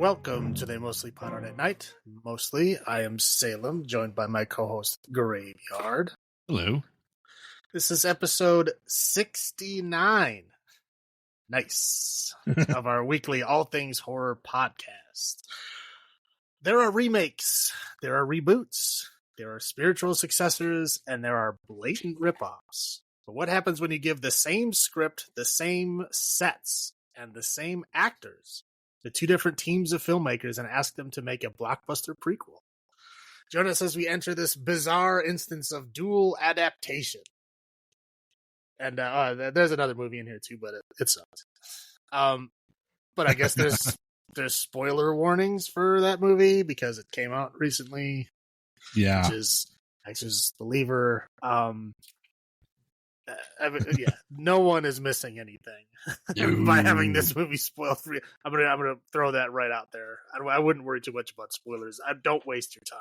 Welcome to the Mostly Pod on at Night. Mostly, I am Salem, joined by my co-host Graveyard. Hello. This is episode 69. Nice. Of our weekly All Things Horror podcast. There are remakes, there are reboots, there are spiritual successors, and there are blatant ripoffs. But what happens when you give the same script, the same sets, and the same actors to two different teams of filmmakers and ask them to make a blockbuster prequel? Join us as we enter this bizarre instance of dual adaptation. And there's another movie in here too, but it sucks. But I guess there's spoiler warnings for that movie because it came out recently. Yeah, which is Exorcist Believer. No one is missing anything by having this movie spoiled for you. I'm gonna throw that right out there. I wouldn't worry too much about spoilers. Don't waste your time.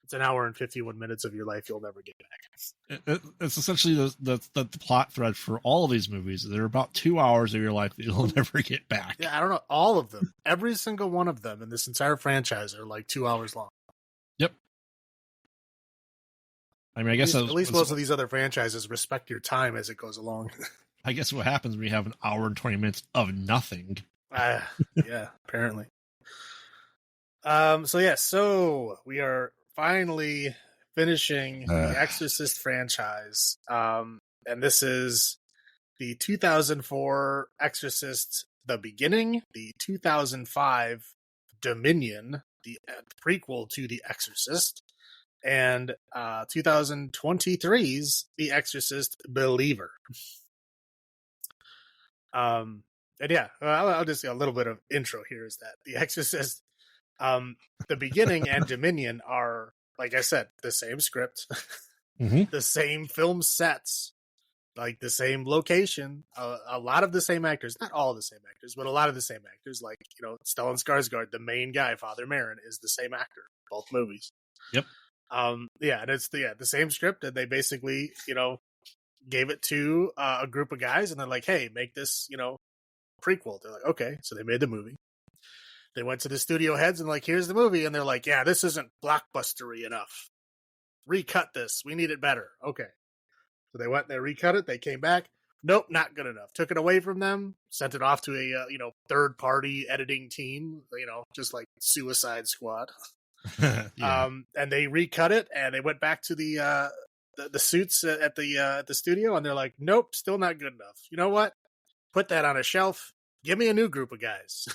It's an hour and 51 minutes of your life you'll never get back. It's essentially the plot thread for all of these movies. They're about 2 hours of your life that you'll never get back. Yeah, I don't know. All of them. Every single one of them in this entire franchise are like 2 hours long. Yep. I mean, I guess at least most of these other franchises respect your time as it goes along. I guess what happens when you have an hour and 20 minutes of nothing. Yeah, apparently. So we are finally finishing the Exorcist franchise. And this is the 2004 Exorcist The Beginning, the 2005 Dominion, the prequel to The Exorcist, and 2023's The Exorcist Believer. And yeah, I'll just a little bit of intro here is that The Exorcist, The Beginning and Dominion are, like I said, the same script, the same film sets, like the same location, a lot of the same actors, not all the same actors, but a lot of the same actors, like, Stellan Skarsgård, the main guy, Father Merrin, is the same actor, both movies. Yep. And it's the same script, and they basically, gave it to a group of guys, and they're like, hey, make this, prequel. They're like, okay. So they made the movie. They went to the studio heads and like, here's the movie. And they're like, yeah, this isn't blockbustery enough. Recut this. We need it better. Okay. So they went and they recut it. They came back. Nope, not good enough. Took it away from them, sent it off to a, third party editing team, just like Suicide Squad. Yeah. And they recut it, and they went back to the suits at the studio, and they're like, nope, still not good enough. You know what? Put that on a shelf. Give me a new group of guys.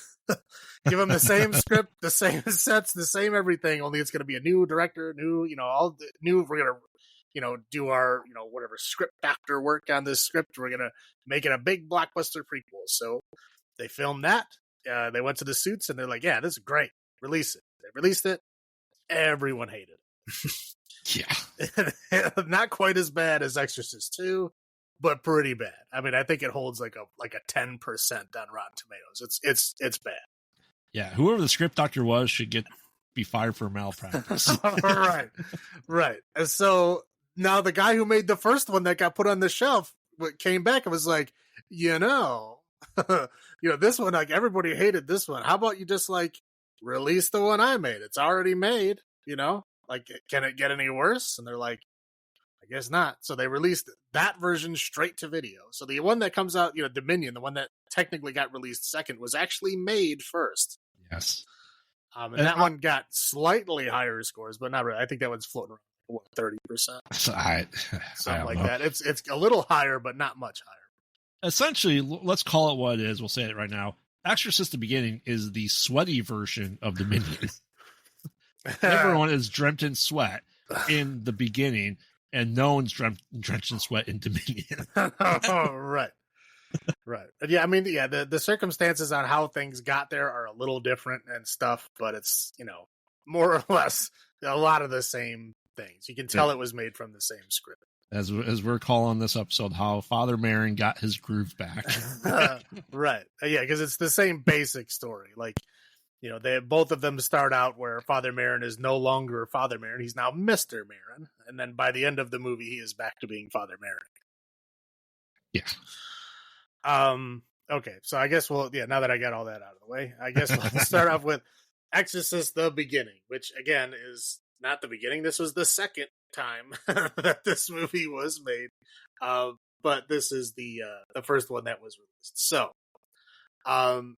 Give them the same script, the same sets, the same everything. Only it's going to be a new director, all the new. We're gonna, do our, whatever script doctor work on this script. We're gonna make it a big blockbuster prequel. So they filmed that. They went to the suits, and they're like, yeah, this is great. Release it. They released it. Everyone hated it. Yeah. Not quite as bad as Exorcist 2, but pretty bad. I mean, I think it holds like a 10% on Rotten Tomatoes. It's bad. Yeah, whoever the script doctor was should be fired for malpractice. Right. And so now the guy who made the first one that got put on the shelf came back and was like, this one, like, everybody hated this one. How about you just like release the one I made? It's already made, like, can it get any worse? And they're like, I guess not. So they released that version straight to video. So the one that comes out, Dominion, the one that technically got released second, was actually made first. Yes. And that one got slightly higher scores, but not really. I think that one's floating around 30%. Something like that. It's a little higher, but not much higher. Essentially, let's call it what it is. We'll say it right now. Exorcist The Beginning is the sweaty version of Dominion. Everyone is drenched in sweat in The Beginning, and no one's drenched in sweat in Dominion. Right. And yeah, I mean, yeah, the circumstances on how things got there are a little different and stuff, but it's, more or less a lot of the same things. You can tell it was made from the same script. As we're calling this episode, how Father Merrin got his groove back. Right. Yeah, because it's the same basic story. Like, both of them start out where Father Merrin is no longer Father Merrin. He's now Mr. Merrin. And then by the end of the movie, he is back to being Father Merrin. Yeah. Okay, so I guess now that I got all that out of the way, I guess we'll start off with Exorcist: The Beginning, which again is not the beginning. This was the second time that this movie was made, but this is the first one that was released. So, um,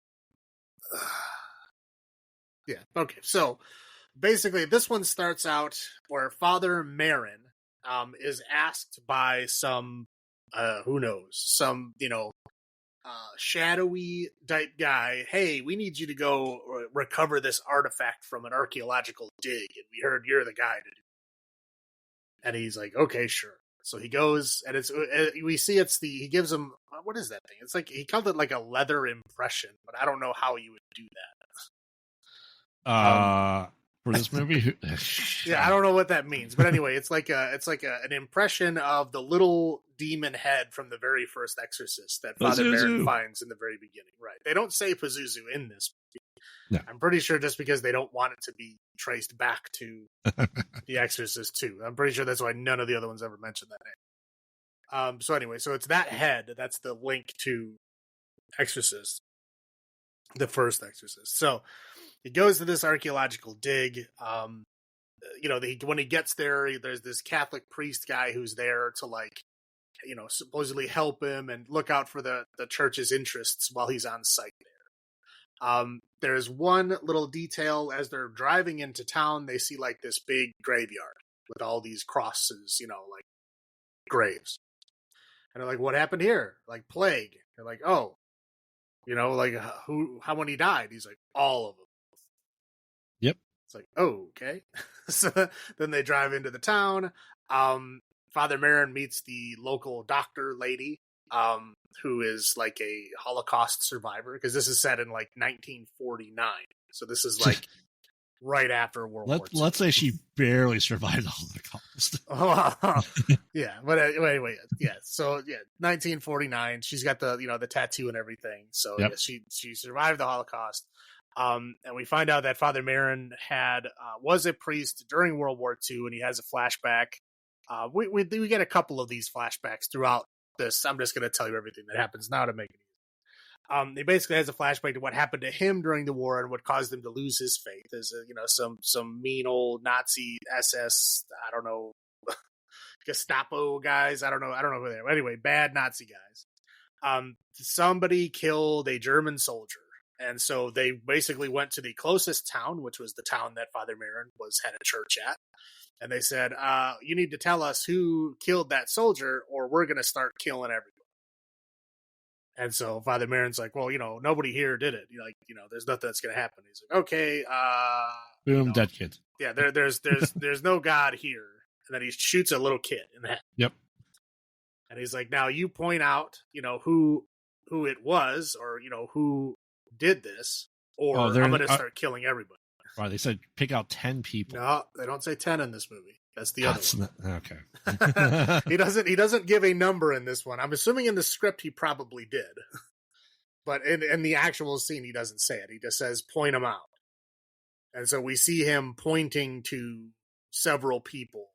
yeah, okay. So basically, this one starts out where Father Merrin is asked by some who knows, some shadowy type guy, hey, we need you to go recover this artifact from an archaeological dig, and we heard you're the guy to do it. And he's like, okay, sure. So he goes, and we see he gives him, what is that thing? It's like, he called it like a leather impression, but I don't know how you would do that. For this movie, yeah, I don't know what that means, but anyway, it's like an impression of the little demon head from the very first Exorcist that Father Merrin finds in the very beginning. Right? They don't say Pazuzu in this movie. No. I'm pretty sure just because they don't want it to be traced back to the Exorcist 2. I'm pretty sure that's why none of the other ones ever mentioned that name. So anyway, so it's that head that's the link to Exorcist, the first Exorcist. So he goes to this archaeological dig. When he gets there, there's this Catholic priest guy who's there to supposedly help him and look out for the church's interests while he's on site there. There's one little detail as they're driving into town, they see like this big graveyard with all these crosses, like graves. And they're like, what happened here? Like plague. They're like, oh, how many died? He's like, all of them. Yep. It's like, oh, okay. So then they drive into the town. Father Merrin meets the local doctor lady, who is like a Holocaust survivor, because this is set in like 1949. So this is like right after World War II. Let's say she barely survived the Holocaust. Yeah, but anyway, yeah. So yeah, 1949. She's got the tattoo and everything. So yep. Yeah, she survived the Holocaust. And we find out that Father Merrin was a priest during World War II, and he has a flashback. We get a couple of these flashbacks throughout this. I'm just going to tell you everything that happens now to make it easy. He basically has a flashback to what happened to him during the war and what caused him to lose his faith. There's some mean old Nazi SS, I don't know, Gestapo guys. I don't know who they are. Anyway, bad Nazi guys. Somebody killed a German soldier. And so they basically went to the closest town, which was the town that Father Merrin was head of church at. And they said, you need to tell us who killed that soldier, or we're going to start killing everyone. And so Father Merrin's like, well, nobody here did it. There's nothing that's going to happen. He's like, okay. Boom, dead kid. Yeah, there's no God here. And then he shoots a little kid in the head. Yep. And he's like, now you point out, who it was, or, who did this, or I'm going to start killing everybody. Right, they said pick out 10 people. No, they don't say 10 in this movie. That's the other one. Okay. He doesn't give a number in this one. I'm assuming in the script he probably did. But in the actual scene he doesn't say it. He just says point them out. And so we see him pointing to several people.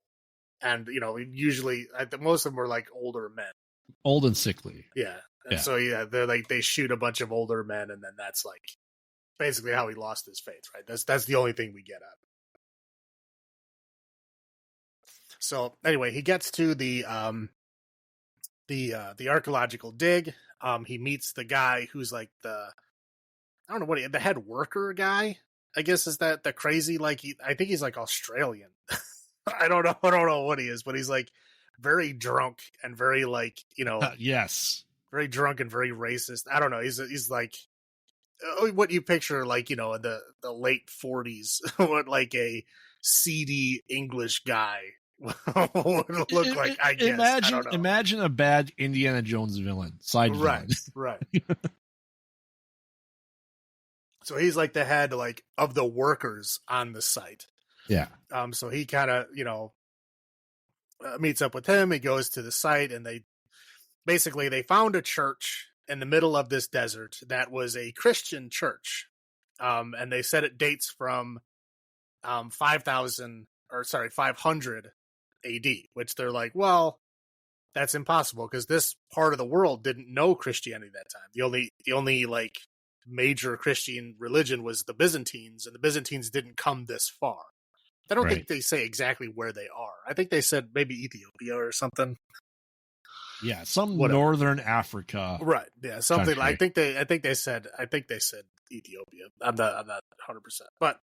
And, usually most of them are like older men. Old and sickly. Yeah. And so they're like, they shoot a bunch of older men, and then that's like basically how he lost his faith, right? That's the only thing we get at. So anyway, he gets to the archaeological dig. He meets the guy who's like the head worker guy, I guess, is that the crazy, I think he's like Australian. I don't know what he is, but he's like very drunk and very yes. Very drunk and very racist. I don't know. He's like what you picture, like, in the late 40s, what like a seedy English guy would look like. I guess. Imagine a bad Indiana Jones villain. Right. So he's like the head, like, of the workers on the site. Yeah. So he kind of, meets up with him. He goes to the site, and they found a church in the middle of this desert that was a Christian church. And they said it dates from 500 AD, which they're like, well, that's impossible because this part of the world didn't know Christianity at that time. The only like major Christian religion was the Byzantines, and the Byzantines didn't come this far. I don't think they say exactly where they are. I think they said maybe Ethiopia or something. Yeah, some Whatever. Northern Africa. Right. Yeah, something. Country. I think they said Ethiopia. I'm not 100%. But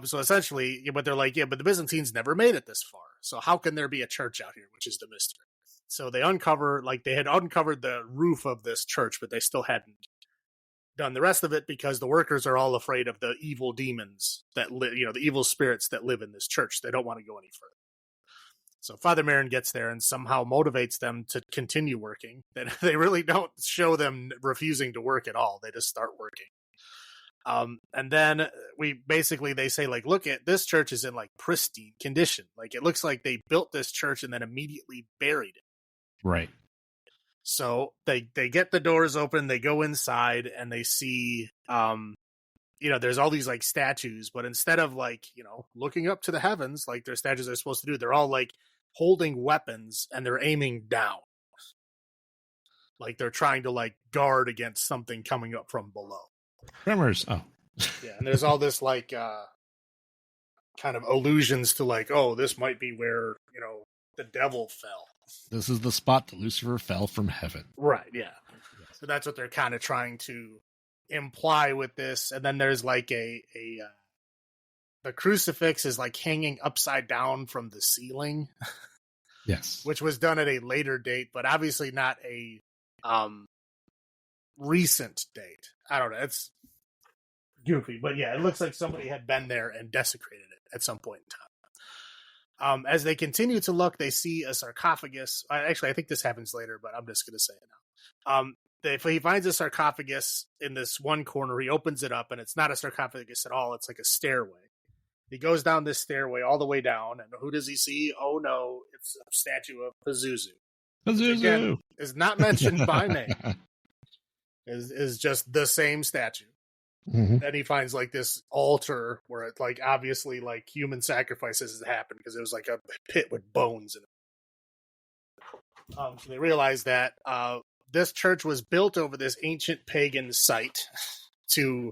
so essentially, but they're like, yeah, but the Byzantines never made it this far. So how can there be a church out here, which is the mystery? So they had uncovered the roof of this church, but they still hadn't done the rest of it because the workers are all afraid of the evil demons that live, the evil spirits that live in this church. They don't want to go any further. So Father Merrin gets there and somehow motivates them to continue working. They really don't show them refusing to work at all. They just start working. And then they say, like, look at this church is in like pristine condition. Like it looks like they built this church and then immediately buried it. Right. So they get the doors open, they go inside and they see, there's all these like statues, but instead of like, looking up to the heavens, like their statues are supposed to do, they're all like holding weapons and they're aiming down. Like they're trying to like guard against something coming up from below. Tremors. Oh. Yeah. And there's all this like, kind of allusions to like, oh, this might be where, the devil fell. This is the spot that Lucifer fell from heaven. Right. Yeah. So that's what they're kind of trying to imply with this. And then there's like the crucifix is like hanging upside down from the ceiling. Yes. Which was done at a later date, but obviously not a recent date. I don't know. It's goofy, but yeah, it looks like somebody had been there and desecrated it at some point in time. As they continue to look, they see a sarcophagus. Actually, I think this happens later, but I'm just going to say it now. He finds a sarcophagus in this one corner. He opens it up, and it's not a sarcophagus at all. It's like a stairway. He goes down this stairway all the way down, and who does he see? Oh, no, it's a statue of Pazuzu. Pazuzu! Again, is not mentioned by name. Is just the same statue. Mm-hmm. Then he finds like this altar where it like obviously like human sacrifices had happened because it was like a pit with bones in it. So they realize that this church was built over this ancient pagan site to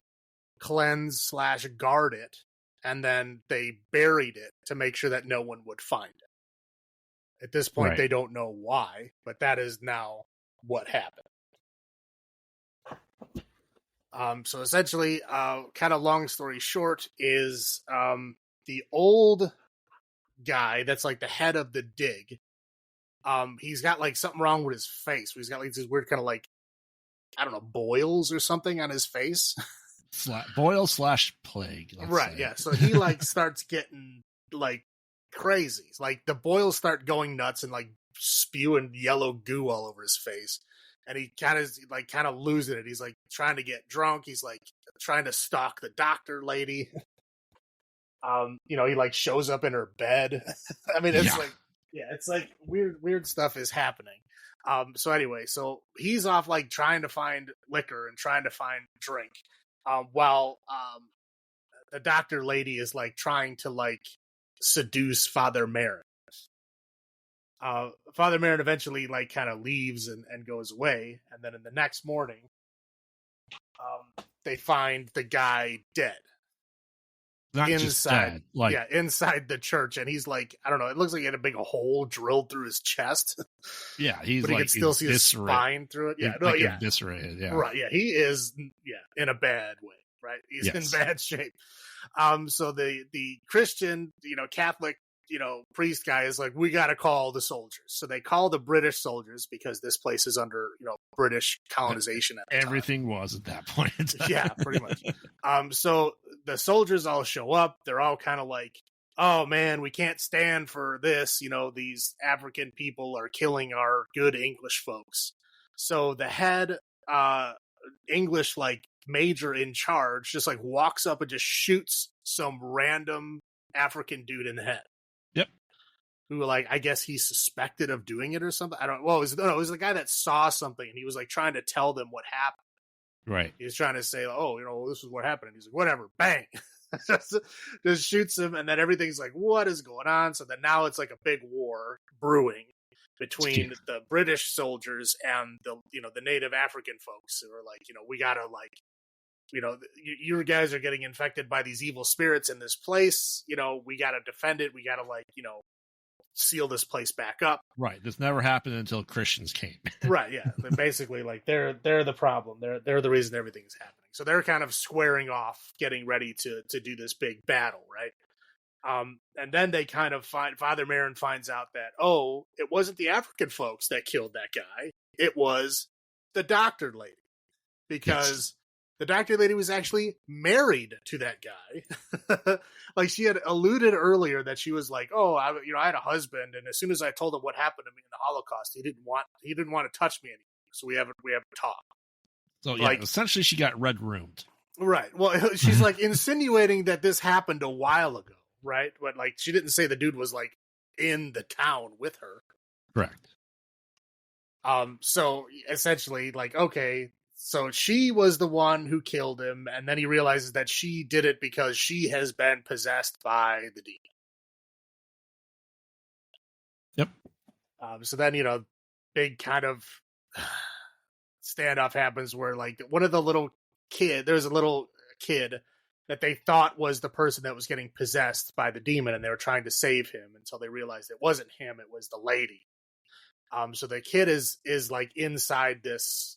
cleanse / guard it, and then they buried it to make sure that no one would find it. At this point, They don't know why, but that is now what happened. So essentially, kind of long story short is the old guy that's like the head of the dig. He's got like something wrong with his face. He's got like these weird kind of like, I don't know, boils or something on his face. Boil / plague. Right. Say. Yeah. So he like starts getting like crazy. Like the boils start going nuts and like spewing yellow goo all over his face. And he kind of losing it. He's like trying to get drunk. He's like trying to stalk the doctor lady. He like shows up in her bed. I mean, it's like weird stuff is happening. So anyway, so he's off like trying to find liquor and trying to find drink, while the doctor lady is like trying to like seduce Father Merrin. Father Merrin eventually like kind of leaves and goes away, and then in the next morning, they find the guy dead. Not inside, just dead, like inside the church, and he's like, I don't know, it looks like he had a big hole drilled through his chest. Yeah, he's but he like can still see his spine through it. Yeah, eviscerated. Yeah, right. Yeah, he is. Yeah, in a bad way. Right, he's in bad shape. So the Christian, Catholic, priest guy is like, we got to call the soldiers. So they call the British soldiers because this place is under, British colonization at the Everything time. was at that point. Yeah, pretty much. So the soldiers all show up. They're all kind of like, oh man, we can't stand for this. These African people are killing our good English folks. So the head English like major in charge just like walks up and just shoots some random African dude in the head. Yep. Who like, I guess he's suspected of doing it or something. I don't. Well, it was the guy that saw something and he was like trying to tell them what happened. Right. He was trying to say, oh, this is what happened. And he's like, whatever, bang, just shoots him, and then everything's like, what is going on? So then now it's like a big war brewing. between the British soldiers and the native African folks who are like, we gotta like, you guys are getting infected by these evil spirits in this place. We gotta defend it. We gotta like, seal this place back up. Right. This never happened until Christians came. Right. Yeah. Basically, like they're the problem. They're the reason everything is happening. So they're kind of squaring off, getting ready to do this big battle, right? And then they kind of Father Merrin finds out that, it wasn't the African folks that killed that guy. It was the doctor lady, because the doctor lady was actually married to that guy. Like she had alluded earlier that she was like, I had a husband, and as soon as I told him what happened to me in the Holocaust, he didn't want to touch me anymore. So we haven't talked. So yeah, like, essentially she got red roomed. Right. Well, she's like insinuating that this happened a while ago, right? But like she didn't say the dude was like in the town with her. Correct. So essentially, like, okay, so she was the one who killed him, and then he realizes that she did it because she has been possessed by the demon. Yep. So then, big kind of standoff happens where, like, there's a little kid that they thought was the person that was getting possessed by the demon, and they were trying to save him until they realized it wasn't him, it was the lady. So the kid is like inside this,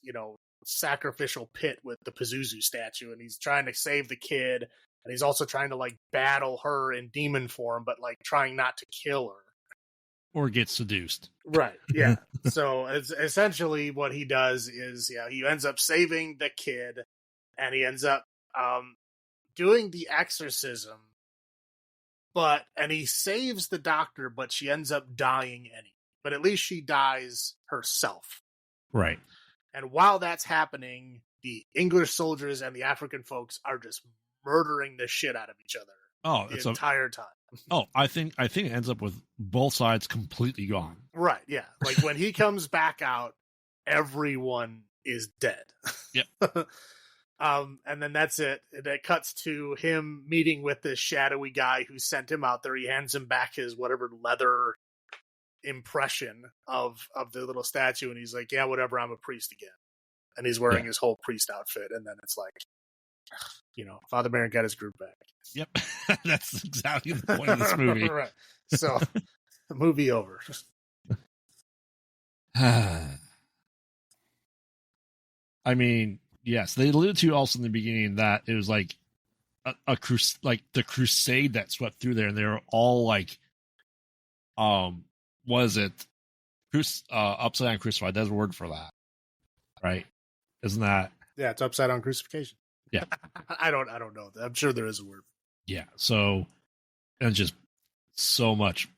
sacrificial pit with the Pazuzu statue, and he's trying to save the kid, and he's also trying to like battle her in demon form, but like trying not to kill her or get seduced. Right. Yeah. So it's essentially what he does is, he ends up saving the kid, and he ends up doing the exorcism, and he saves the doctor, but she ends up dying anyway. But at least she dies herself. Right. And while that's happening, the English soldiers and the African folks are just murdering the shit out of each other the entire time. I think it ends up with both sides completely gone. Right, yeah. Like when he comes back out, everyone is dead. Yep. And then that's it. And it cuts to him meeting with this shadowy guy who sent him out there. He hands him back his whatever leather impression of the little statue, and he's like, yeah, whatever, I'm a priest again. And he's wearing his whole priest outfit, and then it's like, Father Merrin got his group back. Yep. That's exactly the point of this movie. Right. So movie over. I mean, yes, they alluded to also in the beginning that it was like a like the crusade that swept through there, and they were all like, was it upside down crucified? There's a word for that, right? Isn't that? Yeah, it's upside down crucifixion. Yeah. I don't know. I'm sure there is a word. Yeah. So, and just so much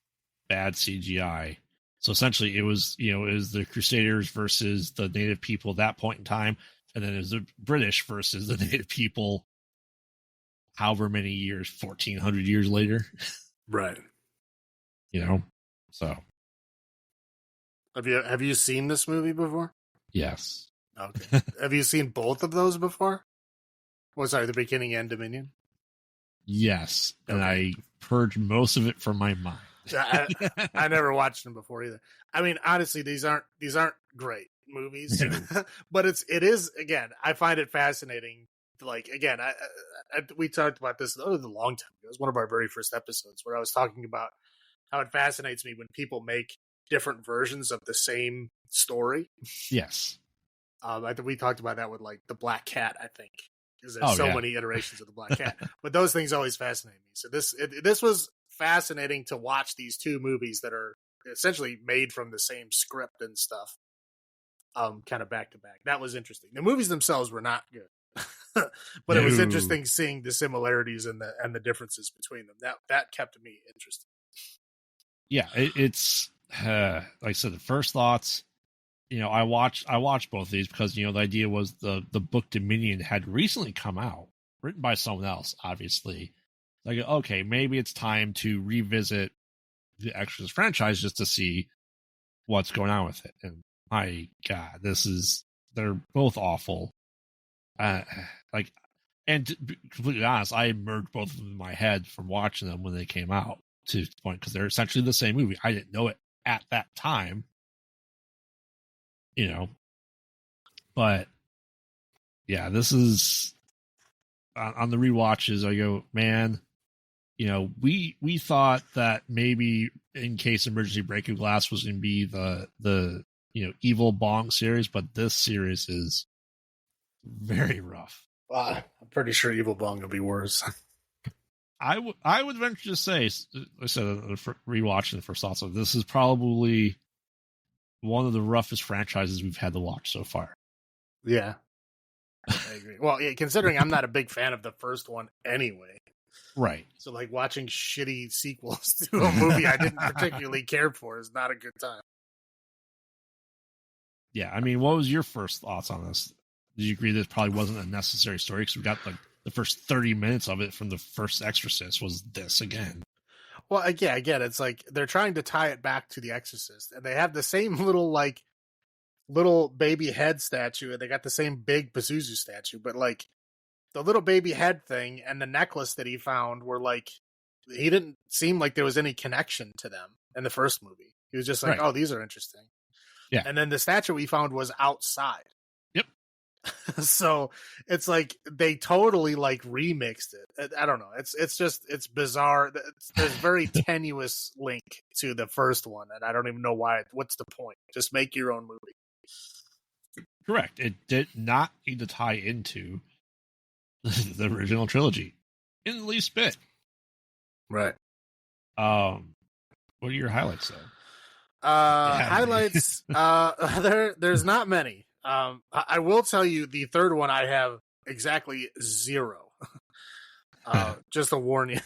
bad CGI. So essentially it was the Crusaders versus the native people at that point in time. And then it was the British versus the native people however many years, 1400 years later. Right. So. Have you seen this movie before? Yes. Okay. Have you seen both of those before? Oh, sorry, The Beginning and Dominion? Yes. Okay. And I purged most of it from my mind. I never watched them before either. I mean, honestly, these aren't great movies, but it is, again, I find it fascinating. Like, again, we talked about this a long time ago. It was one of our very first episodes where I was talking about how it fascinates me when people make different versions of the same story. Yes. I think we talked about that with like the Black Cat, I think, because there's many iterations of the Black Cat. But those things always fascinate me. So this was fascinating to watch these two movies that are essentially made from the same script and stuff, kind of back to back. That was interesting. The movies themselves were not good, but it was interesting seeing the similarities and the differences between them. That kept me interested. Yeah, it's like I said, the first thoughts. I watched both of these because the idea was the book Dominion had recently come out, written by someone else, obviously. Like, okay, maybe it's time to revisit the Exorcist franchise just to see what's going on with it. And my God, they're both awful. And to be completely honest, I merged both of them in my head from watching them when they came out to the point because they're essentially the same movie. I didn't know it at that time. you know, but yeah, this is on the rewatches. I go, man, you know, we thought that maybe in case Emergency Breaking Glass was going to be the you know, Evil Bong series, but this series is very rough. I'm pretty sure Evil Bong will be worse. I would venture to say, I said rewatching the first thoughts of this is probably one of the roughest franchises we've had to watch so far. Yeah, I agree. Well, yeah, considering I'm not a big fan of the first one anyway. Right. So, like, watching shitty sequels to a movie I didn't particularly care for is not a good time. Yeah, I mean, what was your first thoughts on this? Did you agree this probably wasn't a necessary story? Because we got like the first 30 minutes of it from the first Exorcist was this again. Well, again, it's like they're trying to tie it back to The Exorcist, and they have the same little baby head statue, and they got the same big Pazuzu statue, but like the little baby head thing and the necklace that he found were like, he didn't seem like there was any connection to them in the first movie. He was just like, right. Oh, these are interesting. Yeah. And then the statue we found was outside. Yep. So it's like they totally like remixed it. I don't know. It's bizarre. There's very tenuous link to the first one, and I don't even know why. What's the point? Just make your own movie. Correct. It did not need to tie into the original trilogy in the least bit. Right. What are your highlights though? Highlights. There's not many. I will tell you the third one I have exactly 0. Just to warn you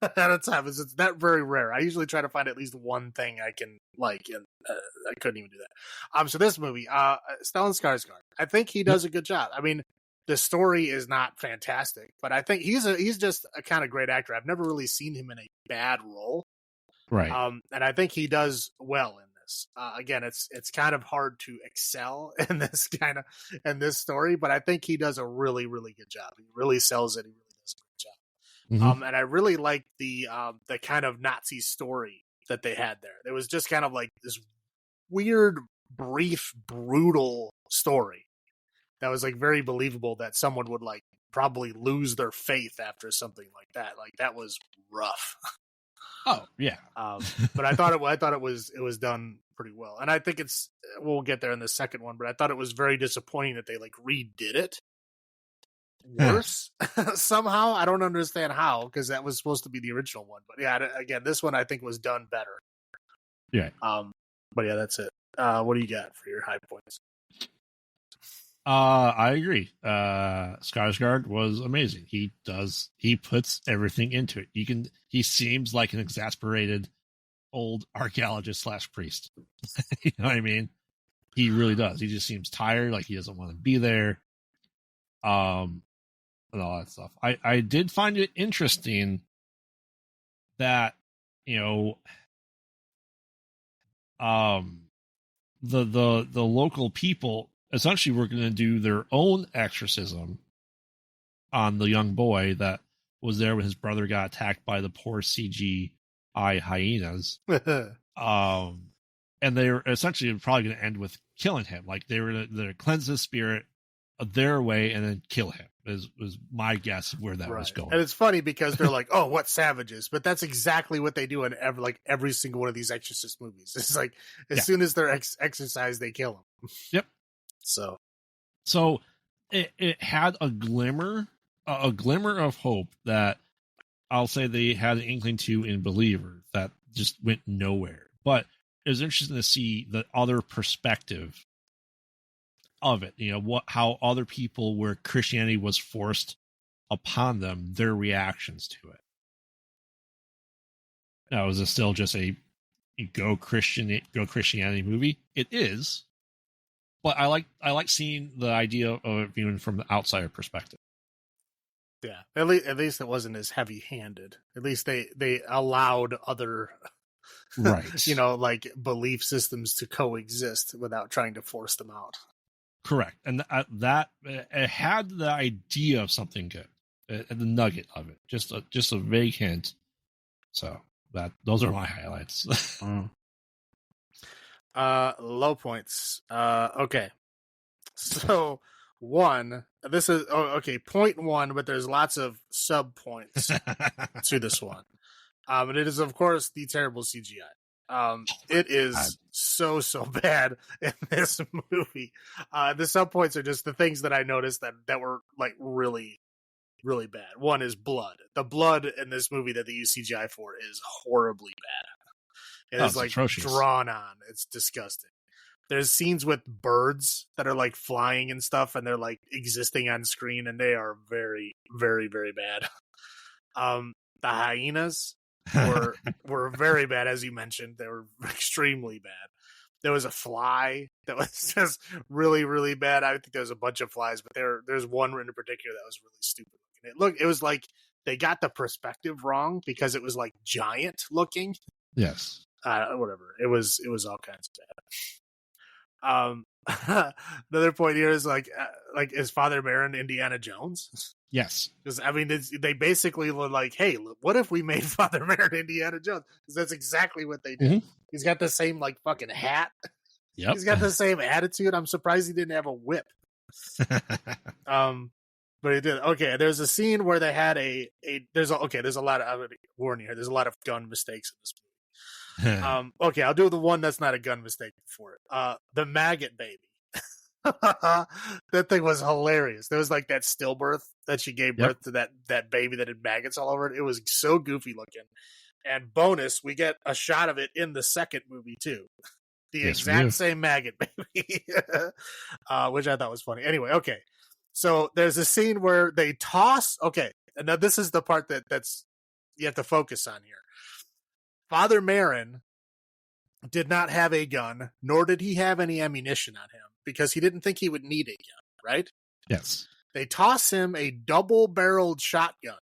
at a time. It's that very rare. I usually try to find at least one thing I can like, and I couldn't even do that. So this movie, Stellan Skarsgård, I think he does a good job. I mean, the story is not fantastic, but I think he's just a kind of great actor. I've never really seen him in a bad role. Right. And I think he does well in this. Again, it's kind of hard to excel in this story, but I think he does a really, really good job. He really sells it. He really does a good job. Mm-hmm. And I really like the kind of Nazi story that they had there. It was just kind of like this weird, brief, brutal story that was like very believable that someone would like probably lose their faith after something like that. Like that was rough. Oh yeah. But I thought it was done pretty well, and I think we'll get there in the second one. But I thought it was very disappointing that they like redid it worse somehow. I don't understand how, because that was supposed to be the original one. But yeah, again, this one I think was done better. Yeah. But yeah, that's it. What do you got for your high points? I agree. Skarsgård was amazing. He puts everything into it. He seems like an exasperated old archaeologist / priest. You know what I mean? He really does. He just seems tired, like he doesn't want to be there. And all that stuff. I did find it interesting that, you know, the local people essentially were going to do their own exorcism on the young boy that was there when his brother got attacked by the poor CGI hyenas. And they were essentially probably going to end with killing him. Like they were going to cleanse his spirit their way and then kill him. Was my guess of where that was going. And it's funny because they're like, "Oh, what savages!" But that's exactly what they do in every single one of these Exorcist movies. It's like as soon as they're exorcised, they kill them. Yep. So it had a glimmer of hope that I'll say they had an inkling to in Believer that just went nowhere. But it was interesting to see the other perspective of it. You know, how other people where Christianity was forced upon them, their reactions to it. Now, is it still just a go Christianity movie? It is. But I like seeing the idea of it viewing from the outsider perspective. Yeah, at least it wasn't as heavy-handed. At least they allowed other, right? You know, like belief systems to coexist without trying to force them out. Correct, and that it had the idea of something good, the nugget of it, just a vague hint. So those are my highlights. Low points. Okay. So this is okay, point one, but there's lots of sub points to this one. And it is of course the terrible CGI. It is so bad in this movie. The sub points are just the things that I noticed that were like really bad. One is blood. The blood in this movie that they use CGI for is horribly bad. It is like atrocious. Drawn on. It's disgusting. There's scenes with birds that are like flying and stuff, and they're like existing on screen, and they are very bad. The hyenas were very bad, as you mentioned. They were extremely bad. There was a fly that was just really bad. I think there was a bunch of flies, but there's one in particular that was really stupid looking. It was like they got the perspective wrong because it was like giant looking. Yes. Whatever. It was all kinds of bad. Another point here is like is Father Merrin Indiana Jones? Yes. Because I mean, they basically were like, hey, what if we made Father Merrin Indiana Jones? Because that's exactly what they did. Mm-hmm. He's got the same like fucking hat. Yep. He's got the same attitude. I'm surprised he didn't have a whip. But he did. Okay, there's a scene where they had there's a lot of, I'm gonna warn you here, there's a lot of gun mistakes in this movie. Okay, I'll do the one that's not a gun mistake before it. The maggot baby. That thing was hilarious. There was like that stillbirth that she gave birth to that baby that had maggots all over it. It was so goofy looking. And bonus, we get a shot of it in the second movie too. The exact same maggot baby. Which I thought was funny. Anyway, okay. So there's a scene where they toss. Okay, and now this is the part that's you have to focus on here. Father Merrin did not have a gun, nor did he have any ammunition on him, because he didn't think he would need a gun, right? Yes. They toss him a double-barreled shotgun.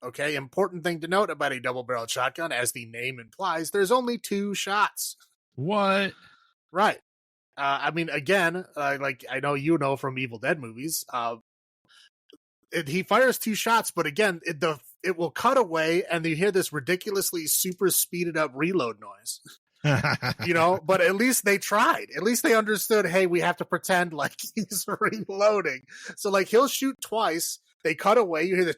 Okay, important thing to note about a double-barreled shotgun, as the name implies, there's only 2 shots. What? Right. I mean, again, like I know you know from Evil Dead movies, he fires 2 shots, but again, it will cut away, and you hear this ridiculously super speeded up reload noise. But at least they tried. At least they understood, hey, we have to pretend like he's reloading. So like he'll shoot twice, they cut away, you hear this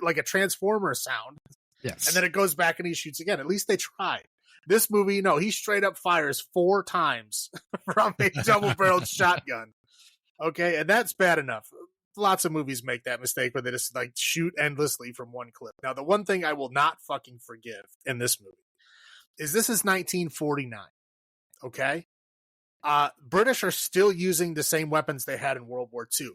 like a transformer sound. Yes. And then it goes back and he shoots again. At least they tried. This movie, no, he straight up fires 4 times from a double-barreled shotgun. Okay, and that's bad enough. Lots of movies make that mistake where they just like shoot endlessly from one clip. Now, the one thing I will not fucking forgive in this movie is this is 1949. Okay? British are still using the same weapons they had in World War II.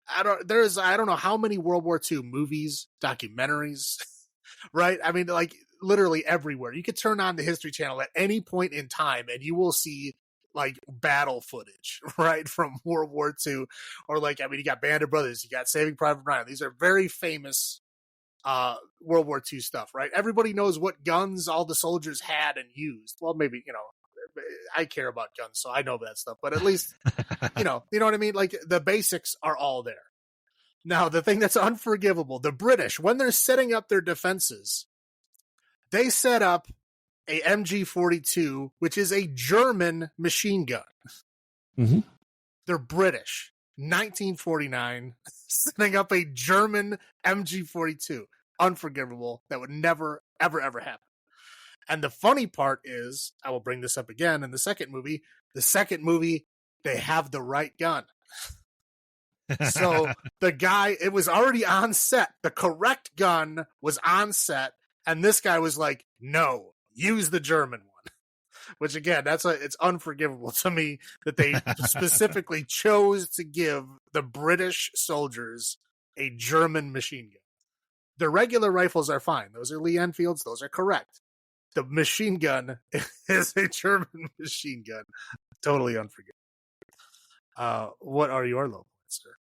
I don't know how many World War II movies, documentaries, right? I mean, like literally everywhere. You could turn on the History Channel at any point in time and you will see like battle footage, right, from World War II, or like, I mean, you got Band of Brothers, you got Saving Private Ryan. These are very famous World War II stuff, right? Everybody knows what guns all the soldiers had and used. Well, maybe, I care about guns, so I know that stuff, but at least, you know what I mean? Like the basics are all there. Now, the thing that's unforgivable, the British, when they're setting up their defenses, they set up a MG42, which is a German machine gun. Mm-hmm. They're British. 1949, setting up a German MG42. Unforgivable. That would never, ever, ever happen. And the funny part is, I will bring this up again in the second movie. The second movie, they have the right gun. So the guy, it was already on set. The correct gun was on set. And this guy was like, no, use the German one. Which again, it's unforgivable to me that they specifically chose to give the British soldiers a German machine gun. The regular rifles are fine. Those are Lee Enfields. Those are correct. The machine gun is a German machine gun. Totally unforgivable. What are your low points, sir?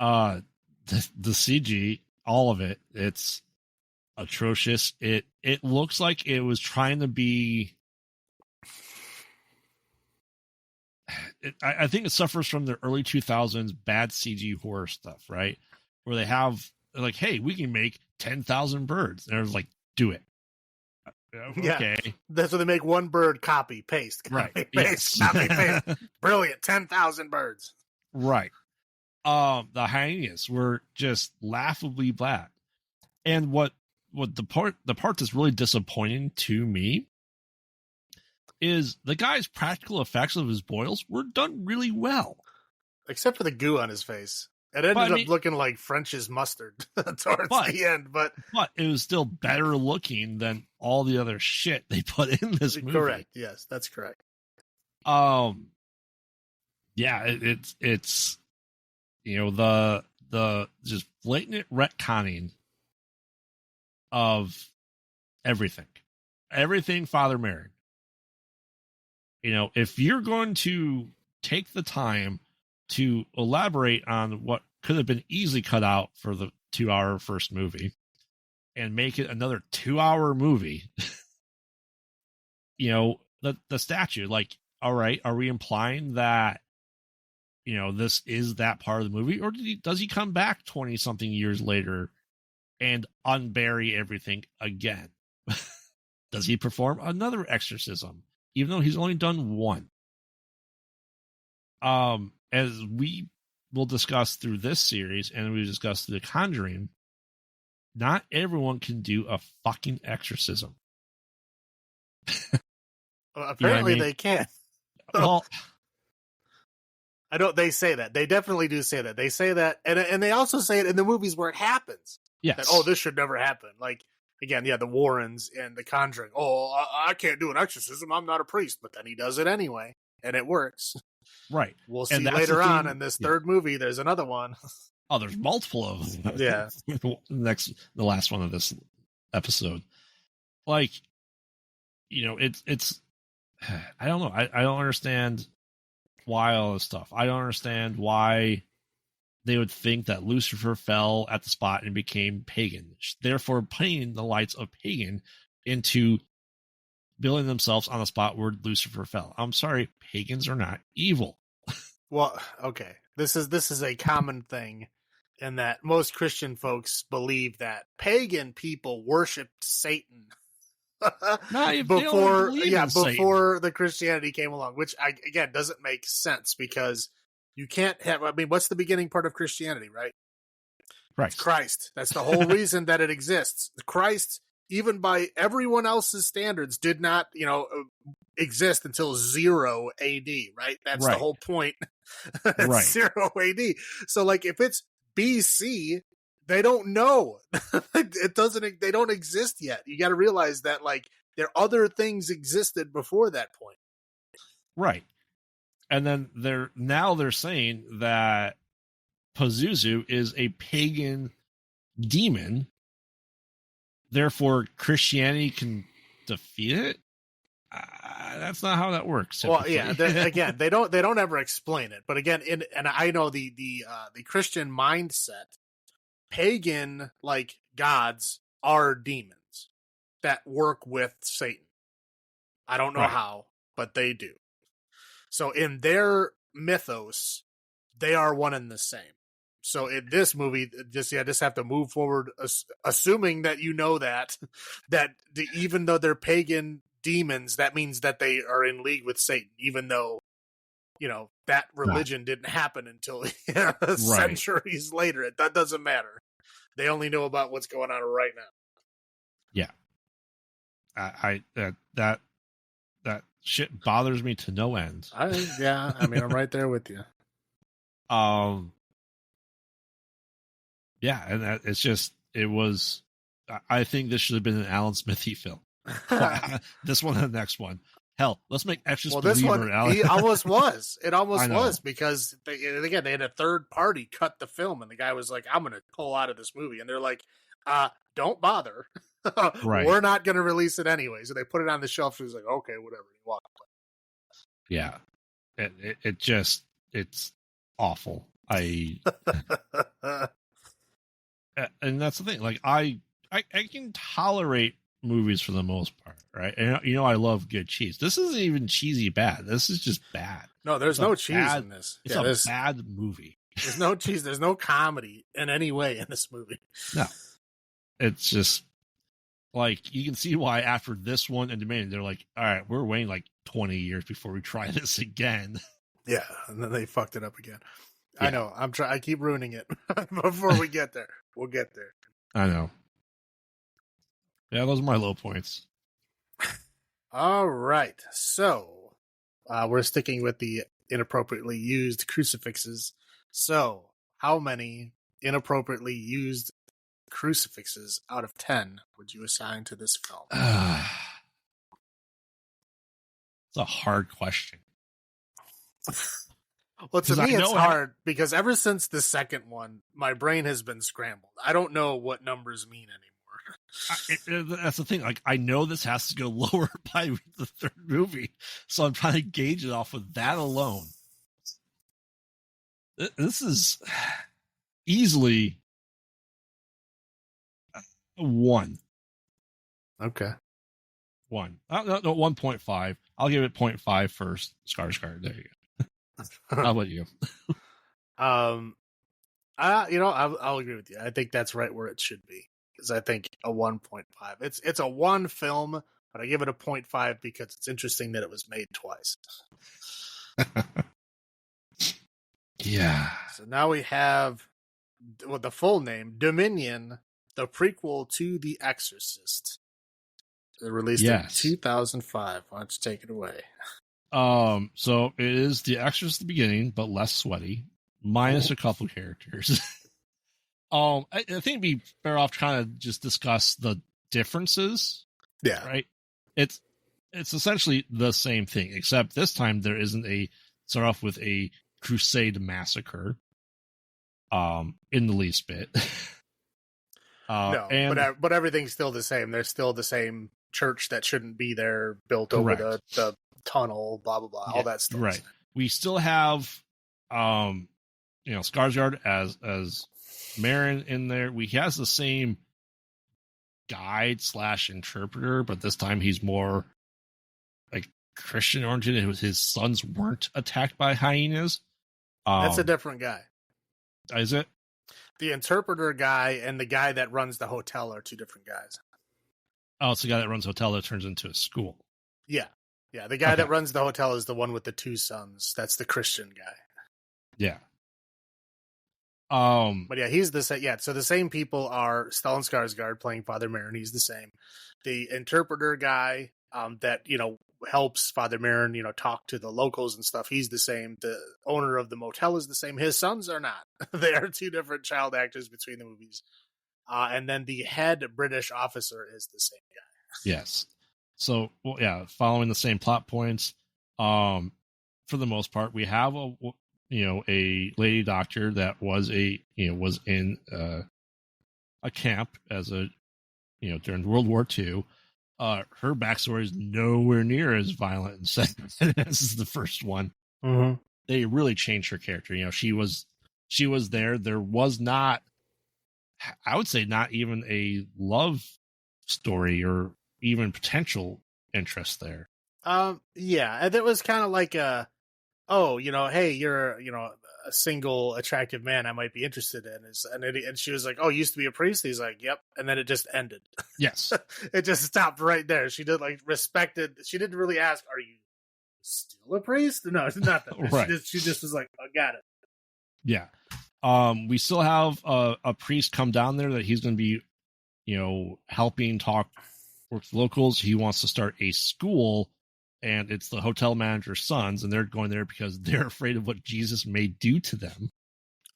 The CG, all of it, it's atrocious. It looks like it was trying to be. I think it suffers from the early 2000s bad CG horror stuff, right? Where they have like, hey, we can make 10,000 birds. And I was like, do it. Okay. Yeah. That's when they make one bird, copy, paste, copy, Right. paste, Yes. copy, paste. Brilliant. 10,000 birds. Right. The hyenas were just laughably bad. And what the part that's really disappointing to me is the guy's practical effects of his boils were done really well. Except for the goo on his face. It ended up looking like French's mustard towards the end, but it was still better looking than all the other shit they put in this movie. Correct. Yes, that's correct. Yeah, it's the just blatant retconning of everything Father Merrin. If you're going to take the time to elaborate on what could have been easily cut out for the 2-hour first movie and make it another 2-hour movie, the statue, like, all right, are we implying that, this is that part of the movie, or does he come back 20 something years later and unbury everything again? Does he perform another exorcism, even though he's only done one? As we will discuss through this series, and we discussed through The Conjuring, not everyone can do a fucking exorcism. Well, apparently they can. Well, I don't. They say that. They definitely do say that. They say that, and they also say it in the movies where it happens. Yes. That, this should never happen. Like, again, the Warrens and The Conjuring. I can't do an exorcism. I'm not a priest, but then he does it anyway, and it works. Right. We'll see later on in this third movie. There's another one. Oh, there's multiple of them. Yeah. The last one of this episode. Like, it's. I don't know. I don't understand why all this stuff. I don't understand why they would think that Lucifer fell at the spot and became pagan, therefore putting the lights of pagan into building themselves on the spot where Lucifer fell. I'm sorry, pagans are not evil. Well, okay. This is a common thing in that most Christian folks believe that pagan people worshipped Satan before the Christianity came along, which again doesn't make sense because you can't have. I mean, what's the beginning part of Christianity, right? Christ. That's the whole reason that it exists. Christ, even by everyone else's standards, did not, exist until 0 AD, right? That's the whole point. Right. 0 AD. So, like, if it's BC, they don't know. They don't exist yet. You got to realize that, like, other things existed before that point. Right. And then they're saying that Pazuzu is a pagan demon, therefore Christianity can defeat it. That's not how that works. Typically. Well, yeah. Again, they don't ever explain it. But again, and I know the Christian mindset, pagan like gods are demons that work with Satan. I don't know how, but they do. So in their mythos, they are one and the same. So in this movie, just have to move forward, assuming that that even though they're pagan demons, that means that they are in league with Satan, even though, that religion didn't happen until centuries later. That doesn't matter. They only know about what's going on right now. Yeah. That shit bothers me to no end. I mean, I'm right there with you. Yeah, and it's just, it was, I think this should have been an Alan Smithy film. This one and the next one. Hell, let's make Exorcist this Believer. One, he almost was. It almost was because, they had a third party cut the film, and the guy was like, I'm going to pull out of this movie. And they're like, don't bother. We're not going to release it anyway. So they put it on the shelf. He was like, okay, whatever. He walked away. Yeah. It's awful. And that's the thing. Like, I can tolerate movies for the most part, right? And I love good cheese. This isn't even cheesy bad. This is just bad. No, there's no cheese in this. It's a bad movie. There's no cheese. There's no comedy in any way in this movie. No. It's just, like, you can see why after this one and Dominion, they're like, all right, we're waiting like 20 years before we try this again. Yeah, and then they fucked it up again. Yeah. I know. I keep ruining it before we get there. We'll get there. I know. Yeah, those are my low points. All right. So, we're sticking with the inappropriately used crucifixes. So, how many inappropriately used crucifixes out of 10 would you assign to this film? It's a hard question. Well, to me, it's hard because ever since the second one, my brain has been scrambled. I don't know what numbers mean anymore. That's the thing. Like, I know this has to go lower by the third movie, so I'm trying to gauge it off of that alone. This is easily 1. Okay. 1. No, 1.5. I'll give it 0.5 first. Skarsgård. There you go. How about you? I'll agree with you. I think that's right where it should be. Because I think a 1.5. It's a 1 film, but I give it a 0.5 because it's interesting that it was made twice. Yeah. So now we have the full name, Dominion, the prequel to The Exorcist. Released in 2005. Why don't you take it away? So it is The Exorcist at the beginning, but less sweaty, minus a couple characters. I think it'd be better off trying to just discuss the differences. Yeah. Right? It's essentially the same thing, except this time there isn't start off with a crusade massacre. In the least bit. No, but everything's still the same. There's still the same church that shouldn't be there, built over the tunnel, blah blah blah, all that stuff. Right. We still have Skarsgård as Merrin in there. He has the same guide / interpreter, but this time he's more like Christian oriented. His sons weren't attacked by hyenas. That's a different guy. Is it? The interpreter guy and the guy that runs the hotel are two different guys. Oh, it's the guy that runs the hotel that turns into a school. Yeah. Yeah, the guy that runs the hotel is the one with the 2 sons. That's the Christian guy. Yeah. But yeah, he's the same. Yeah, so the same people are Stellan Skarsgård playing Father Merrin. He's the same. The interpreter guy that helps Father Merrin talk to the locals and stuff. He's the same. The owner of the motel is the same. His sons are not. They are 2 different child actors between the movies. And then the head British officer is the same guy. Yes. So, following the same plot points. For the most part, we have a lady doctor that was was in a camp as during World War II. Her backstory is nowhere near as violent and sad as the first one. Mm-hmm. They really changed her character. She was there. There was not, I would say, not even a love story or even potential interest there. Yeah, and it was kind of like hey, you're a single attractive man I might be interested in. And she was like, oh, you used to be a priest? He's like, yep. And then it just ended. Yes. It just stopped right there. She did she didn't really ask, are you still a priest? No, it's not that. Right. She just was like, I got it. Yeah. We still have a priest come down there that he's going to be, helping work with locals. He wants to start a school, and it's the hotel manager's sons, and they're going there because they're afraid of what Jesus may do to them.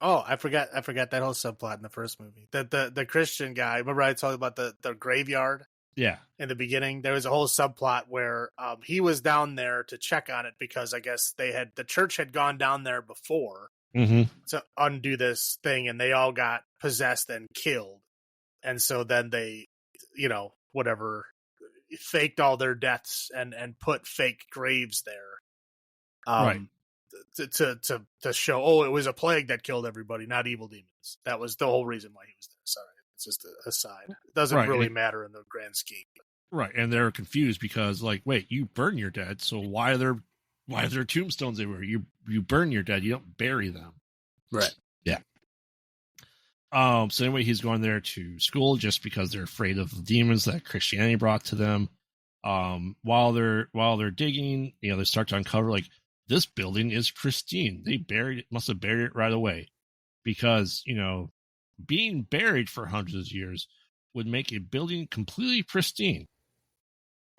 Oh, I forgot that whole subplot in the first movie. The Christian guy, remember I told you about the graveyard? Yeah. In the beginning, there was a whole subplot where he was down there to check on it because I guess the church had gone down there before to undo this thing, and they all got possessed and killed. And so then they, faked all their deaths and put fake graves there. Right. To show, it was a plague that killed everybody, not evil demons. That was the whole reason why he was there. Sorry, it's just an aside. It doesn't really matter in the grand scheme. Right, and they're confused because, wait, you burn your dead, so why are there tombstones everywhere? You burn your dead, you don't bury them. Right. Yeah. So anyway, he's going there to school just because they're afraid of the demons that Christianity brought to them. While they're digging, they start to uncover like this building is pristine. They must have buried it right away, because being buried for hundreds of years would make a building completely pristine,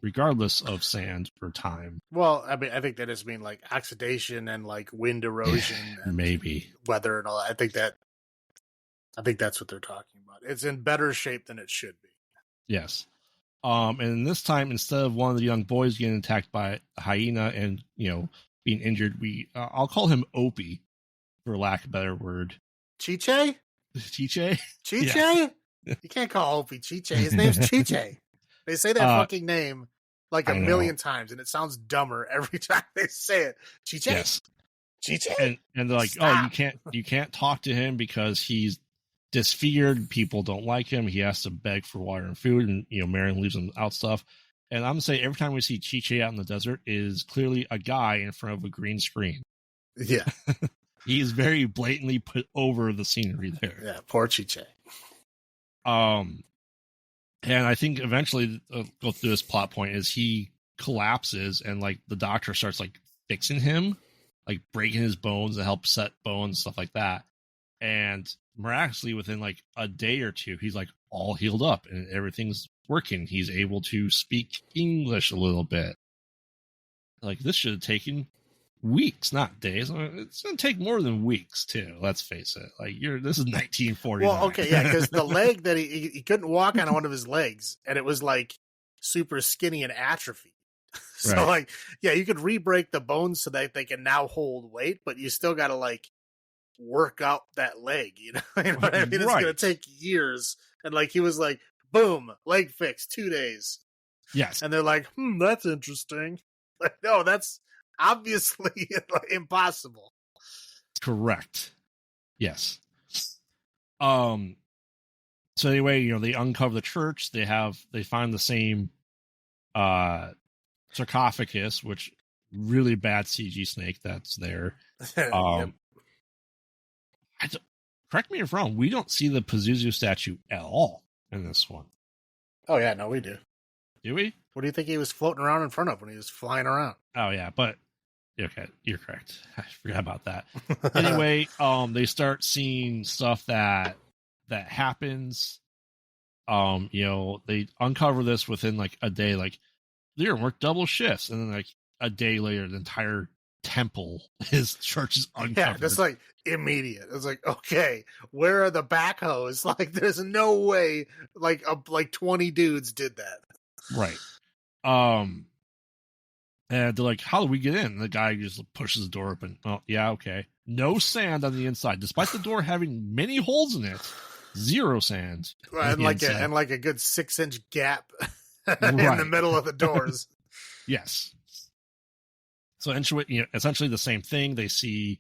regardless of sand or time. Well, I mean, I think that just mean like oxidation and like wind erosion, and maybe weather and all that. I think that's what they're talking about. It's in better shape than it should be. Yes. And this time, instead of one of the young boys getting attacked by a hyena and being injured, I'll call him Opie, for lack of a better word. Chiche? Chiche? Chiche? Yeah. You can't call Opie Chiche. His name's Chiche. They say that fucking name like a million times, and it sounds dumber every time they say it. Chiche? Yes. Chiche? And they're like, stop. Oh, you can't talk to him because he's disfigured. People don't like him. He has to beg for water and food, and Merrin leaves him out stuff. And I'm gonna say every time we see Chiche out in the desert is clearly a guy in front of a green screen. Yeah. He's very blatantly put over the scenery there. Yeah, poor Chiche. And I think eventually go through this plot point is he collapses, and like the doctor starts like fixing him, like breaking his bones to help set bones, stuff like that. And miraculously, within like a day or two, he's like all healed up and everything's working. He's able to speak English a little bit. Like, this should have taken weeks, not days. It's going to take more than weeks too. Let's face it. Like, this is 1949. Well, okay, yeah, because the leg that he couldn't walk on one of his legs, and it was like super skinny and atrophy. So right. Like, yeah, you could re-break the bones so that they can now hold weight, but you still got to like work out that leg. You know what I mean? It's right. going to take years. And like he was like, boom, leg fixed, 2 days. Yes, and they're like, that's interesting. Like, no, that's obviously impossible. Correct. Yes. So anyway, they uncover the church. They find the same sarcophagus, which really bad CG snake that's there. Yep. Correct me if I'm wrong, we don't see the Pazuzu statue at all in this one. Oh yeah, no, we do. Do we? What do you think he was floating around in front of when he was flying around? Oh yeah, but okay, you're correct. I forgot about that. Anyway, they start seeing stuff that happens. They uncover this within like a day. Like, they're gonna work double shifts, and then like a day later, the entire temple, his church is uncovered. Yeah, just like immediate. It's like, okay, where are the backhoes? Like, there's no way like 20 dudes did that. Right. And they're like, how do we get in? And the guy just pushes the door open. Oh, yeah, okay. No sand on the inside, despite the door having many holes in it. Zero sand. And like a good 6-inch gap in the middle of the doors. Yes. So essentially the same thing. They see,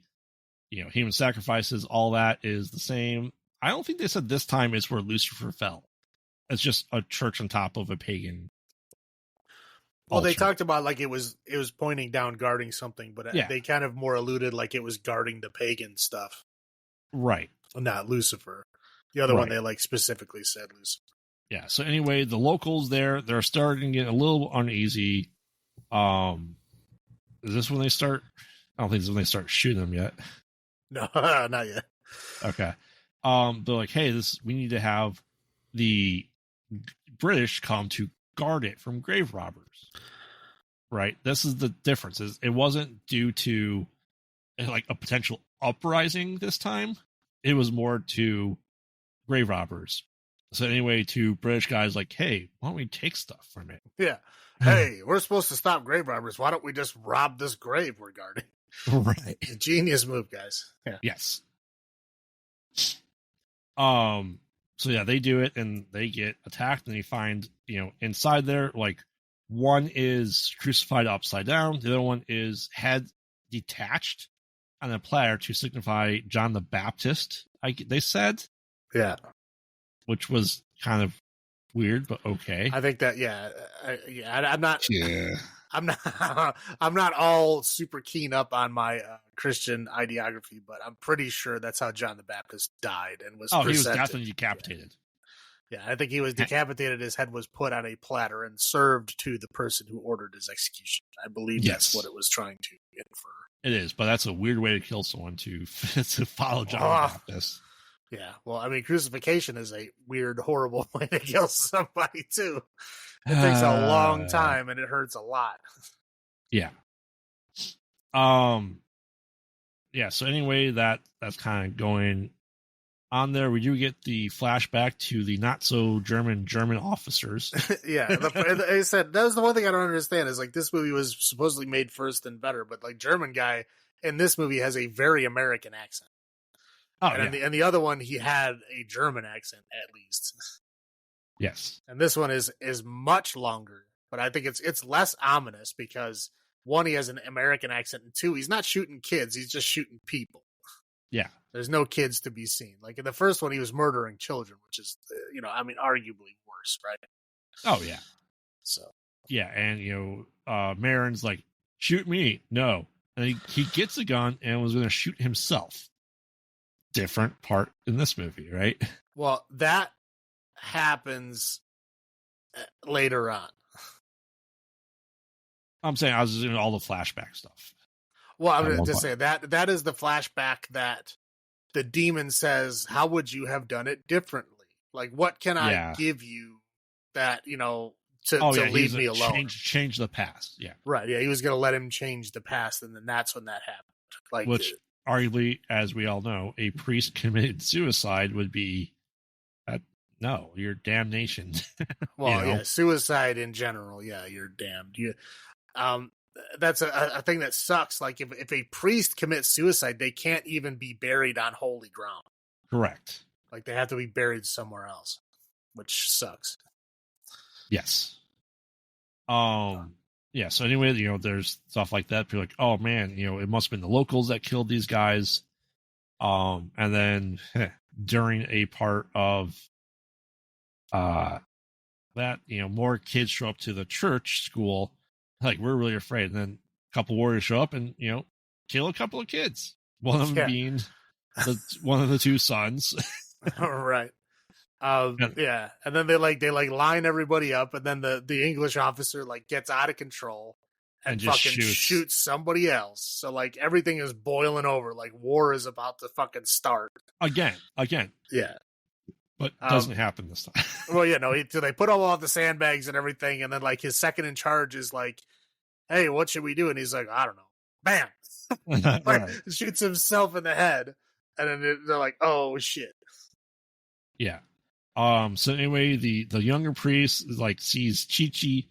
human sacrifices. All that is the same. I don't think they said this time is where Lucifer fell. It's just a church on top of a pagan. Well, they talked about like it was pointing down, guarding something, but they kind of more alluded like it was guarding the pagan stuff, right? Not Lucifer. The other one they like specifically said Lucifer. Yeah. So anyway, the locals they're starting to get a little uneasy. Is this when they start? I don't think this is when they start shooting them yet. No, not yet. Okay. They're like, hey, we need to have the British come to guard it from grave robbers. Right. This is the difference. It wasn't due to like a potential uprising this time. It was more to grave robbers. So anyway, to British guys like, hey, why don't we take stuff from it? Yeah. Hey, we're supposed to stop grave robbers. Why don't we just rob this grave we're guarding? Right. Genius move, guys. Yeah. Yes. So yeah, they do it and they get attacked, and they find, inside there, like, one is crucified upside down, the other one is head detached on a platter to signify John the Baptist, they said. Yeah. Which was kind of weird, but okay. I think that, I'm not. Yeah. I'm not all super keen up on my Christian ideography, but I'm pretty sure that's how John the Baptist died and was he was presented. definitely decapitated. Yeah, I think he was decapitated. His head was put on a platter and served to the person who ordered his execution. I believe that's what it was trying to infer. It is, but that's a weird way to kill someone to follow John the Baptist. Yeah, well, I mean, crucifixion is a weird, horrible way to kill somebody, too. It takes a long time, and it hurts a lot. Yeah. Yeah, so anyway, that's kind of going on there. We do get the flashback to the not-so-German officers. Yeah, like I said, that was the one thing I don't understand, is, like, this movie was supposedly made first and better, but, like, German guy in this movie has a very American accent. Oh, and the other one, he had a German accent, at least. Yes. And this one is much longer, but I think it's less ominous because, one, he has an American accent, and two, he's not shooting kids, he's just shooting people. Yeah. There's no kids to be seen. Like in the first one, he was murdering children, which is, arguably worse, right? Oh, yeah. So. Yeah, and, Merrin's like, shoot me. No. And he gets a gun and was going to shoot himself. Different part in this movie, right? Well, that happens later on. I'm saying I was doing all the flashback stuff. Well, I'm going to say that is the flashback that the demon says, how would you have done it differently? Like, what can I give you that, to leave me alone? Change the past. Yeah. Right. Yeah. He was going to let him change the past. And then that's when that happened. Like, which arguably, as we all know, a priest committed suicide would be, no, your damnation. Well, yeah, suicide in general. Yeah. You're damned. That's a thing that sucks. Like if a priest commits suicide, they can't even be buried on holy ground. Correct. Like they have to be buried somewhere else, which sucks. Yes. Yeah. So anyway, there's stuff like that. People are like, oh man, it must have been the locals that killed these guys. And then during a part of that, more kids show up to the church school. Like, we're really afraid. And then a couple warriors show up and, kill a couple of kids. One of them being one of the two sons. Right. Yeah. And then they line everybody up, and then the English officer gets out of control and just fucking shoots somebody else. So everything is boiling over. Like war is about to fucking start. Again. Yeah. But it doesn't happen this time. Well, so they put all the sandbags and everything, and then his second in charge is like, hey, what should we do? And he's like, I don't know. Bam! Right. Shoots himself in the head, and then they're like, oh shit. Yeah. So anyway, the younger priest sees Chiche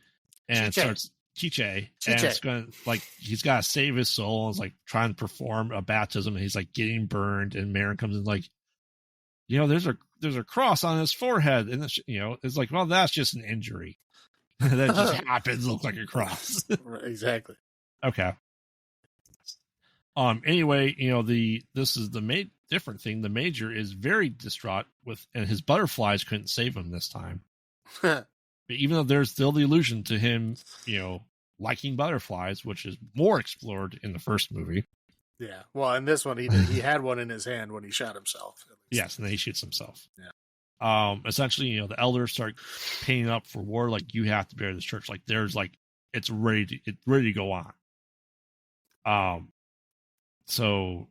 and starts Chiche, and it's going he's got to save his soul. And is trying to perform a baptism, and he's getting burned, and Merrin comes in there's a cross on his forehead, and it's well, that's just an injury that just happens to look like a cross. Exactly. Okay. Anyway, this is the different thing. The major is very distraught and his butterflies couldn't save him this time. But even though there's still the allusion to him, liking butterflies, which is more explored in the first movie. Yeah. Well, in this one, he had one in his hand when he shot himself. Yes, and then he shoots himself. Yeah. Essentially, the elders start painting up for war. You have to bury this church. There's it's ready to go on. So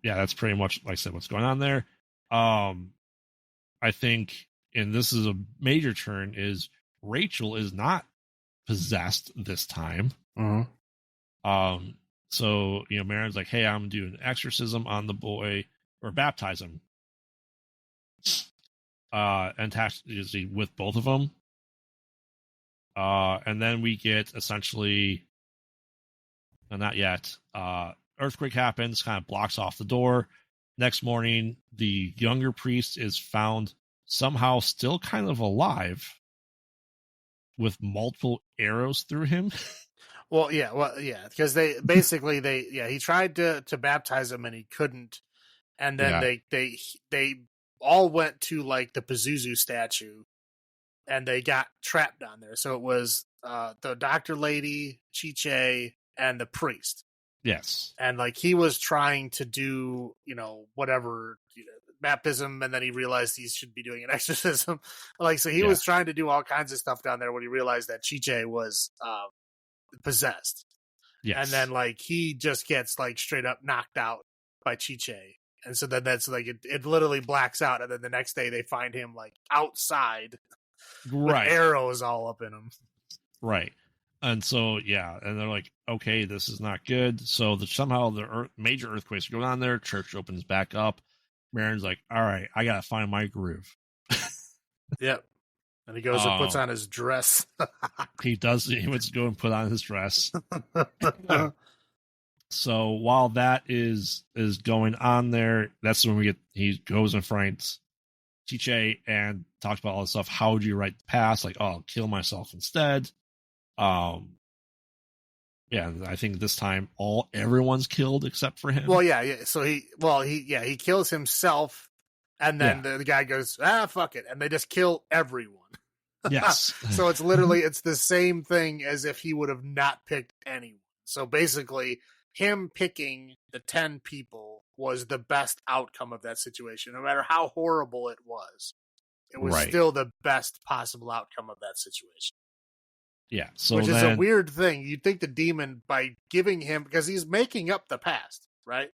yeah, that's pretty much like I said what's going on there. I think, and this is a major turn, is Rachel is not possessed this time. Mm-hmm. So, Merrin's like, hey, I'm going to do an exorcism on the boy, or baptize him. And usually with both of them. And then we get essentially, not yet, earthquake happens, kind of blocks off the door. Next morning, the younger priest is found somehow still kind of alive with multiple arrows through him. Well, yeah, because he tried to baptize him and he couldn't, and then they all went to the Pazuzu statue, and they got trapped down there. So it was the doctor lady, Chiche, and the priest. Yes. And like he was trying to do, whatever, baptism, and then he realized he should be doing an exorcism. Like, so he was trying to do all kinds of stuff down there when he realized that Chiche was possessed. Yes. And then like he just gets like straight up knocked out by Chiche. And so then that's like it literally blacks out, and then the next day they find him like outside with arrows all up in him. Right. And so, and they're like, okay, this is not good. So somehow the major earthquakes are going on there. Church opens back up. Merrin's like, all right, I got to find my groove. Yep. And he goes and puts on his dress. He does. He wants to go and put on his dress. So while that is going on there, that's when he goes and finds Chiche and talks about all this stuff. How would you write the past? Like, I'll kill myself instead. I think this time everyone's killed except for him. Well, yeah. So he kills himself, and then the guy goes, fuck it, and they just kill everyone. Yes. So it's literally it's the same thing as if he would have not picked anyone. So basically, him picking the 10 people was the best outcome of that situation. No matter how horrible it was still the best possible outcome of that situation. Yeah. So which is a weird thing. You'd think the demon, by giving him, because he's making up the past, right?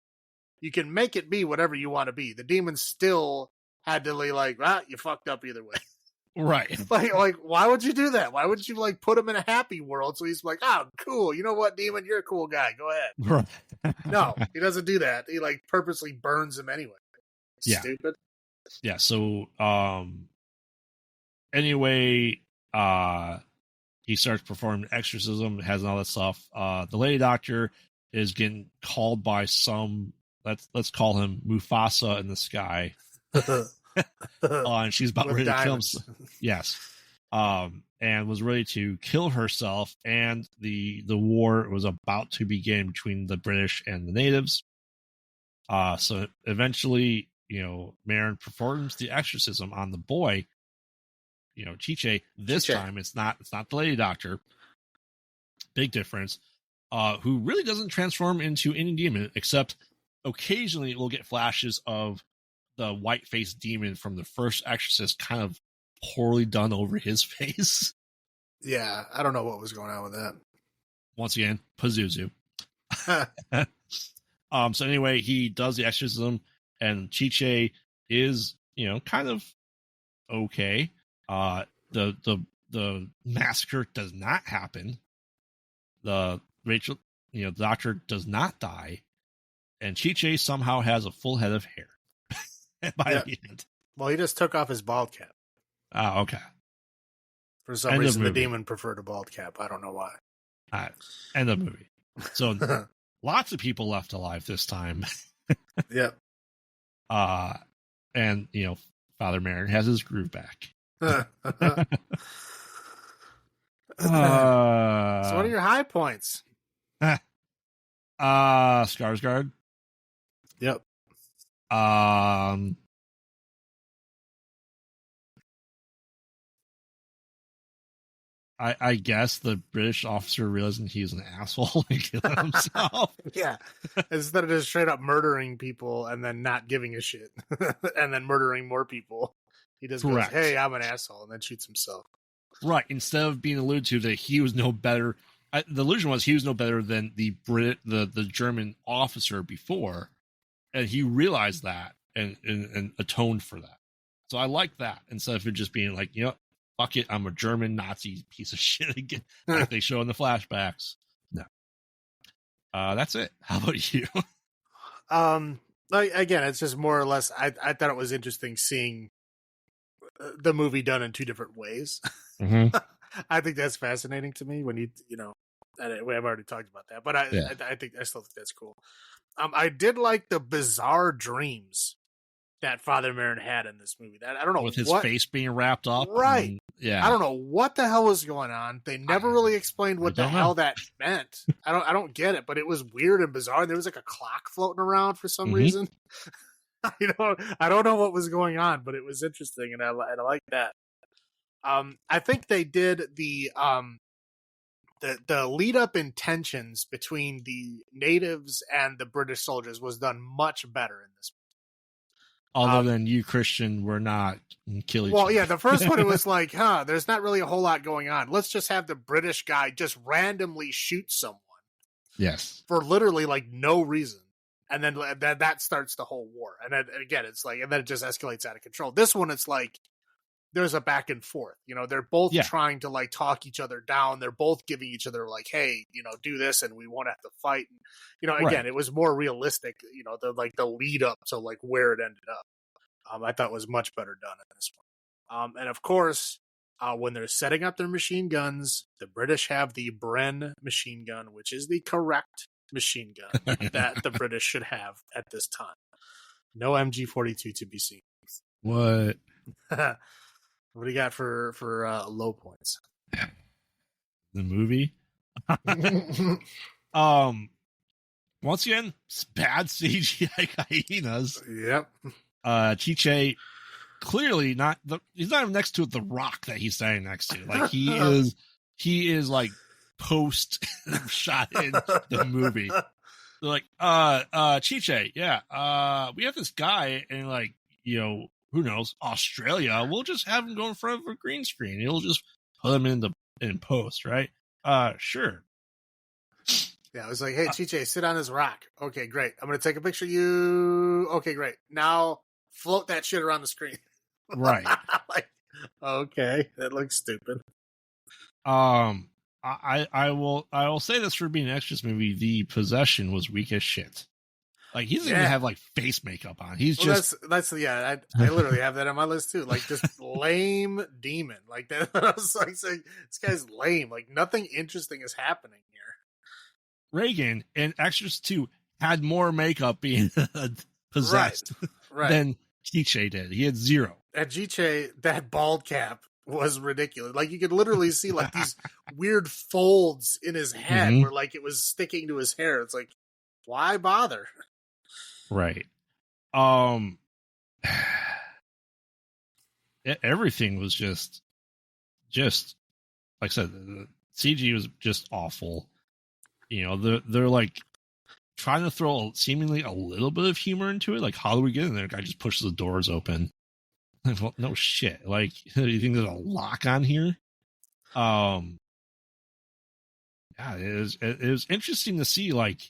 You can make it be whatever you want to be. The demon still had to be like, you fucked up either way. Right. like, why would you do that? Why would you like put him in a happy world? So he's like, cool. You know what, demon? You're a cool guy. Go ahead. Right. No, he doesn't do that. He like purposely burns him anyway. Stupid. Yeah. So, anyway, he starts performing exorcism, has all that stuff. The lady doctor is getting called by some, let's call him Mufasa in the sky. And she's about ready to kill him. Yes. And was ready to kill herself. And the war was about to begin between the British and the natives. So eventually, Merrin performs the exorcism on the boy, Chiche. This time it's not the lady doctor. Big difference. Who really doesn't transform into any demon, except occasionally we'll get flashes of the white-faced demon from the first Exorcist kind of poorly done over his face. Yeah, I don't know what was going on with that. Once again, Pazuzu. So anyway, he does the exorcism, and Chiche is, kind of okay. The massacre does not happen. The doctor does not die, and Chiche somehow has a full head of hair by the end. Well, he just took off his bald cap. Oh, okay. For some reason, the demon preferred a bald cap. I don't know why. End of the movie. So lots of people left alive this time. Yep. And Father Merrin has his groove back. So what are your high points? Skarsgård. Yep. I guess the British officer realizing he's an asshole and killing himself. Yeah. Instead of just straight up murdering people and then not giving a shit and then murdering more people, he just goes, hey, I'm an asshole, and then shoots himself. Right. Instead of being alluded to that he was no better. The illusion was he was no better than the German officer before. And he realized that and atoned for that. So I like that instead of it just being like, fuck it, I'm a German Nazi piece of shit again, like they show in the flashbacks. No. That's it. How about you? Again, it's just more or less, I thought it was interesting seeing the movie done in two different ways. Mm-hmm. I think that's fascinating to me when I've already talked about that, but I still think that's cool. I did like the bizarre dreams that Father Merrin had in this movie. That I don't know, with his face being wrapped up, right? Yeah, I don't know what the hell was going on. They never really explained what the hell that meant. I don't get it, but it was weird and bizarre. There was like a clock floating around for some reason. I don't know what was going on, but it was interesting, and I like that. I think they did the the lead up in tensions between the natives and the British soldiers was done much better in this. Other than you, Christian, were not kill each other. Well, yeah, the first one, it was like, there's not really a whole lot going on. Let's just have the British guy just randomly shoot someone. Yes. For literally like no reason. And then that starts the whole war. And then again, it's like, and then it just escalates out of control. This one, it's like, there's a back and forth. You know, they're both trying to like talk each other down. They're both giving each other like, hey, you know, do this and we won't have to fight. And, you know, again, it was more realistic, you know, the lead up to like where it ended up. I thought was much better done in this one. And of course, when they're setting up their machine guns, the British have the Bren machine gun, which is the correct machine gun that the British should have at this time. No MG42 to be seen. What? What do you got for low points? The movie? Once again, bad CGI hyenas. Yep. Chiche clearly he's not even next to the rock that he's standing next to. Like he is like post shot in the movie. They're like, Chiche, yeah, we have this guy and like, you know, who knows, Australia, we'll just have him go in front of a green screen. He'll just put him in post, right? Sure. Yeah, I was like, hey, Chiche, sit on this rock. Okay, great. I'm going to take a picture of you. Okay, great. Now float that shit around the screen. Right. Like, okay, that looks stupid. I will say this for being an extras movie, the possession was weak as shit. Like he doesn't even have like face makeup on. He's just that's I literally have that on my list too. Like just lame demon. Like that. I was like saying, this guy's lame. Like nothing interesting is happening here. Reagan in Extras 2 had more makeup being possessed than Chiche did. He had zero. And Chiche, that bald cap was ridiculous. Like you could literally see like these weird folds in his head where like it was sticking to his hair. It's like, why bother? Right. Everything was just like I said, the CG was just awful. You know, they're like trying to throw seemingly a little bit of humor into it. Like, how do we get in there? The guy just pushes the doors open. Well, no shit. Like, you think there's a lock on here? Yeah, it was interesting to see like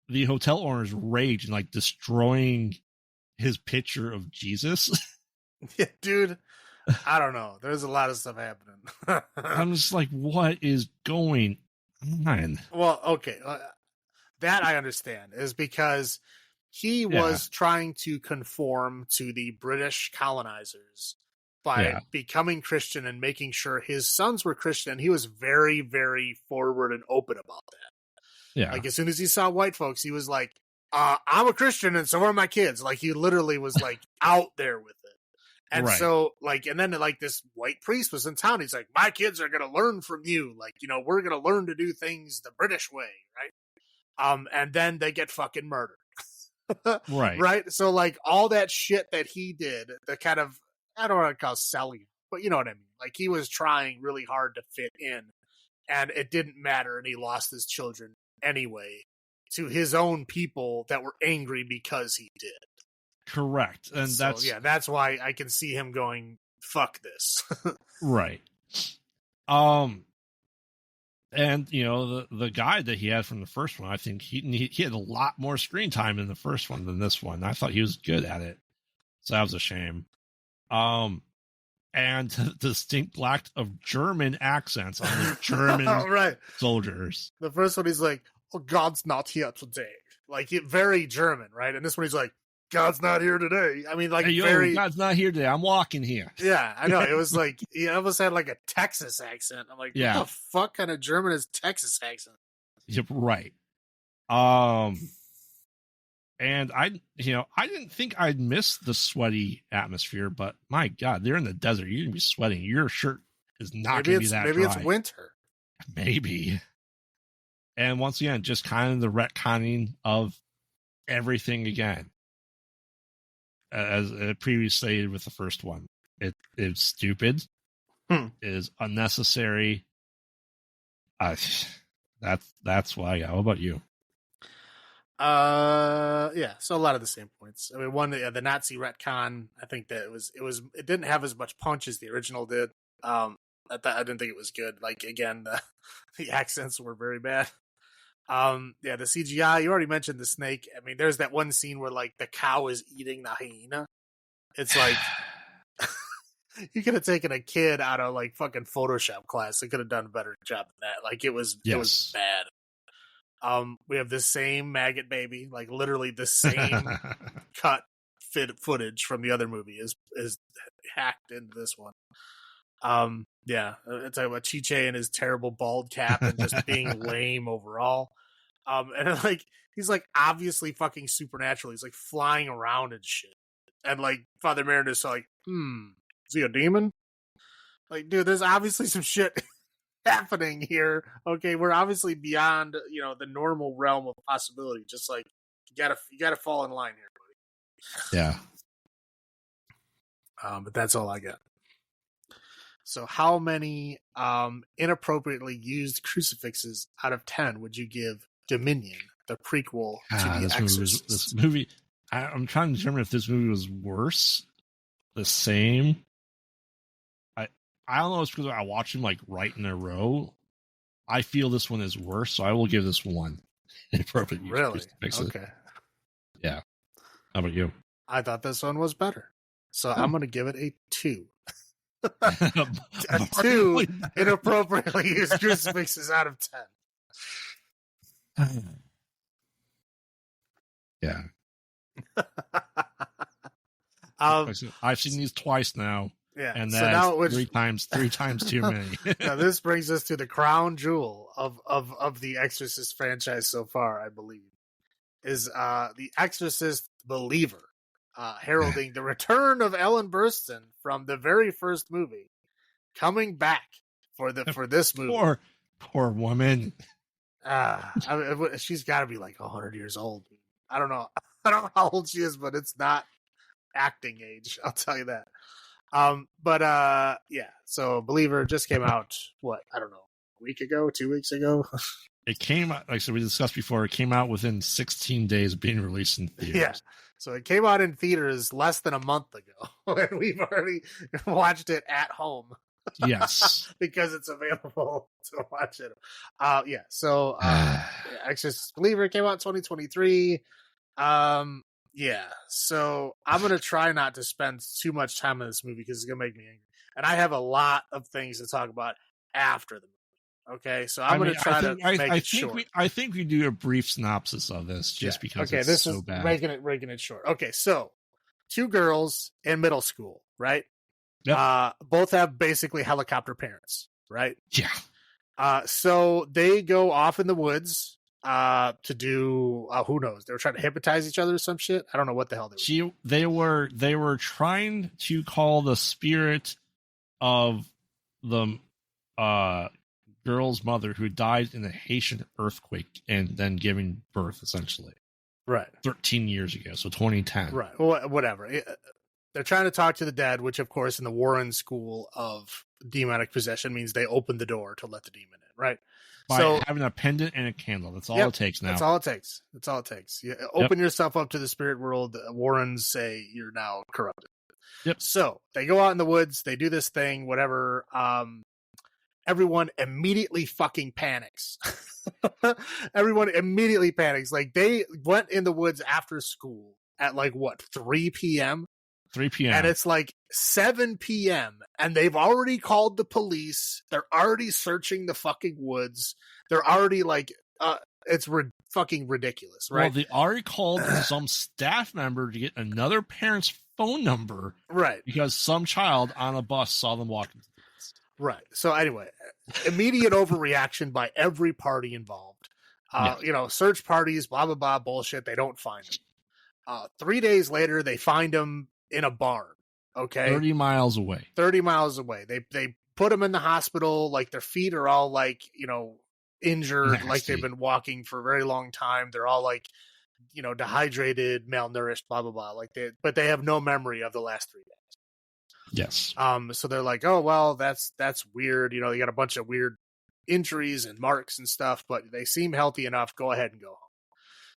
the hotel owner's rage and like destroying his picture of Jesus. Yeah, dude. I don't know. There's a lot of stuff happening. I'm just like, what is going on? Well, okay. That I understand is because he was trying to conform to the British colonizers by becoming Christian and making sure his sons were Christian. And he was very, very forward and open about that. Yeah. Like as soon as he saw white folks, he was like, I'm a Christian and so are my kids. Like he literally was like out there with it. And so like, and then like this white priest was in town. He's like, my kids are going to learn from you. Like, you know, we're going to learn to do things the British way. Right. And then they get fucking murdered. Right. So like all that shit that he did, the kind of, I don't want to call selling, but you know what I mean? Like he was trying really hard to fit in and it didn't matter. And he lost his children anyway to his own people that were angry because he did. Correct. And so, that's why I can see him going, fuck this. Right. And you know, the guy that he had from the first one, I think he had a lot more screen time in the first one than this one. I thought he was good at it. So that was a shame. And the distinct lack of German accents on the German soldiers. The first one he's like, oh, God's not here today. Like very German, right? And this one he's like, God's not here today. I mean, like hey, God's not here today. I'm walking here. Yeah, I know. It was like he almost had like a Texas accent. I'm like, what the fuck kind of German is Texas accent? Yep, right. And I didn't think I'd miss the sweaty atmosphere, but my God, they're in the desert. You're gonna be sweating. Your shirt is not gonna be that dry. Maybe it's winter. Maybe. And once again, just kind of the retconning of everything again. As previously stated with the first one, it's stupid, it is unnecessary, That's why. How about you? Yeah, so a lot of the same points. I mean, one, the Nazi retcon, I think that it didn't have as much punch as the original did. I didn't think it was good. Like, again, the accents were very bad. Yeah, the CGI, you already mentioned the snake. I mean, there's that one scene where, like, the cow is eating the hyena. It's like, you could have taken a kid out of, like, fucking Photoshop class. They could have done a better job than that. Like, it was bad. We have the same maggot baby, like literally the same cut footage from the other movie is hacked into this one. Yeah, it's like about Chiche and his terrible bald cap and just being lame overall. And like he's like obviously fucking supernatural. He's like flying around and shit. And like Father Merrin is like, is he a demon? Like, dude, there's obviously some shit happening here. Okay, we're obviously beyond, the normal realm of possibility. Just like you gotta fall in line here, buddy. Yeah. But that's all I got. So how many inappropriately used crucifixes out of 10 would you give Dominion, the prequel to The Exorcist? This movie, I'm trying to determine if this movie was worse, the same. I don't know. It's because I watch them like right in a row. I feel this one is worse, so I will give this one. Really? Okay. Yeah. How about you? I thought this one was better, so I'm going to give it a 2. A 2 inappropriately used crucifixes out of 10. Yeah. I've seen these twice now. Yeah, and so now three times too many. Now this brings us to the crown jewel of the Exorcist franchise so far, I believe, is the Exorcist Believer, heralding the return of Ellen Burstyn from the very first movie, coming back for this movie. Poor woman. She's got to be like 100 years old. I don't know how old she is, but it's not acting age. I'll tell you that. Yeah, so Believer just came out, I don't know, a week ago, 2 weeks ago? It came out, like so we discussed before, it came out within 16 days of being released in theaters. Yeah, so it came out in theaters less than a month ago, and we've already watched it at home. Yes. Because it's available to watch it. Yeah, so Exorcist Believer came out in 2023. Yeah, so I'm going to try not to spend too much time on this movie because it's going to make me angry. And I have a lot of things to talk about after the movie. Okay, so I'm going to try to make it short. I think we do a brief synopsis of this because it's so bad. Making it short. Okay, so 2 girls in middle school, right? Yep. Both have basically helicopter parents, right? Yeah. So they go off in the woods to do who knows, they were trying to hypnotize each other or some shit. I don't know what the hell they were trying to call the spirit of the girl's mother who died in a Haitian earthquake and then giving birth, essentially, right, 13 years ago, so 2010, right? Well, whatever. They're trying to talk to the dead, which of course in the Warren school of demonic possession means they open the door to let the demon in, right? By having a pendant and a candle. That's all it takes now. That's all it takes. You open yourself up to the spirit world. Warrens say you're now corrupted. Yep. So they go out in the woods. They do this thing, whatever. Everyone immediately fucking panics. Everyone immediately panics. Like, they went in the woods after school at 3 p.m.? 3 p.m. And it's 7 p.m. and they've already called the police. They're already searching the fucking woods. They're already it's fucking ridiculous, right? Well, they already called some staff member to get another parent's phone number, right? Because some child on a bus saw them walking. Right. So anyway, immediate overreaction by every party involved. Search parties, blah blah blah, bullshit. They don't find him. 3 days later, they find him in a barn. Okay, 30 miles away. They put him in the hospital. Their feet are all injured. Nasty. They've been walking for a very long time. They're all dehydrated, malnourished, blah blah blah. But they have no memory of the last 3 days. Yes. So they're like, oh well, that's weird. They got a bunch of weird injuries and marks and stuff, but they seem healthy enough. Go ahead and go home.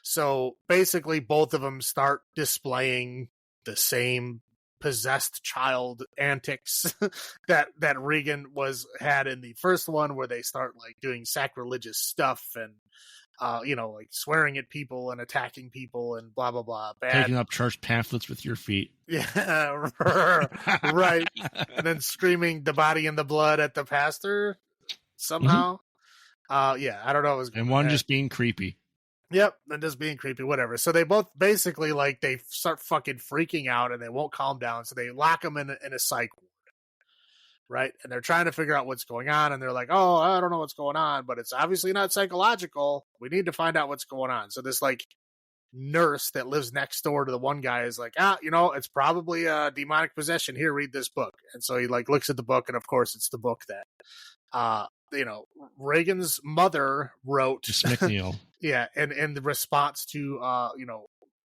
So basically, both of them start displaying the same possessed child antics that Regan had in the first one, where they start like doing sacrilegious stuff and like swearing at people and attacking people and blah blah blah. Taking up church pamphlets with your feet. Yeah, right. And then screaming the body and the blood at the pastor somehow. Yeah, I don't know what was going on. And one just being creepy. Yep, and just being creepy, whatever. So they both basically like they start fucking freaking out and they won't calm down. So they lock them in a psych ward, right? And they're trying to figure out what's going on. And they're like, "Oh, I don't know what's going on, but it's obviously not psychological. We need to find out what's going on." So this like nurse that lives next door to the one guy is like, it's probably a demonic possession. Here, read this book. And so he like looks at the book, and of course it's the book that Reagan's mother wrote. Just McNeil. Yeah, and in the response to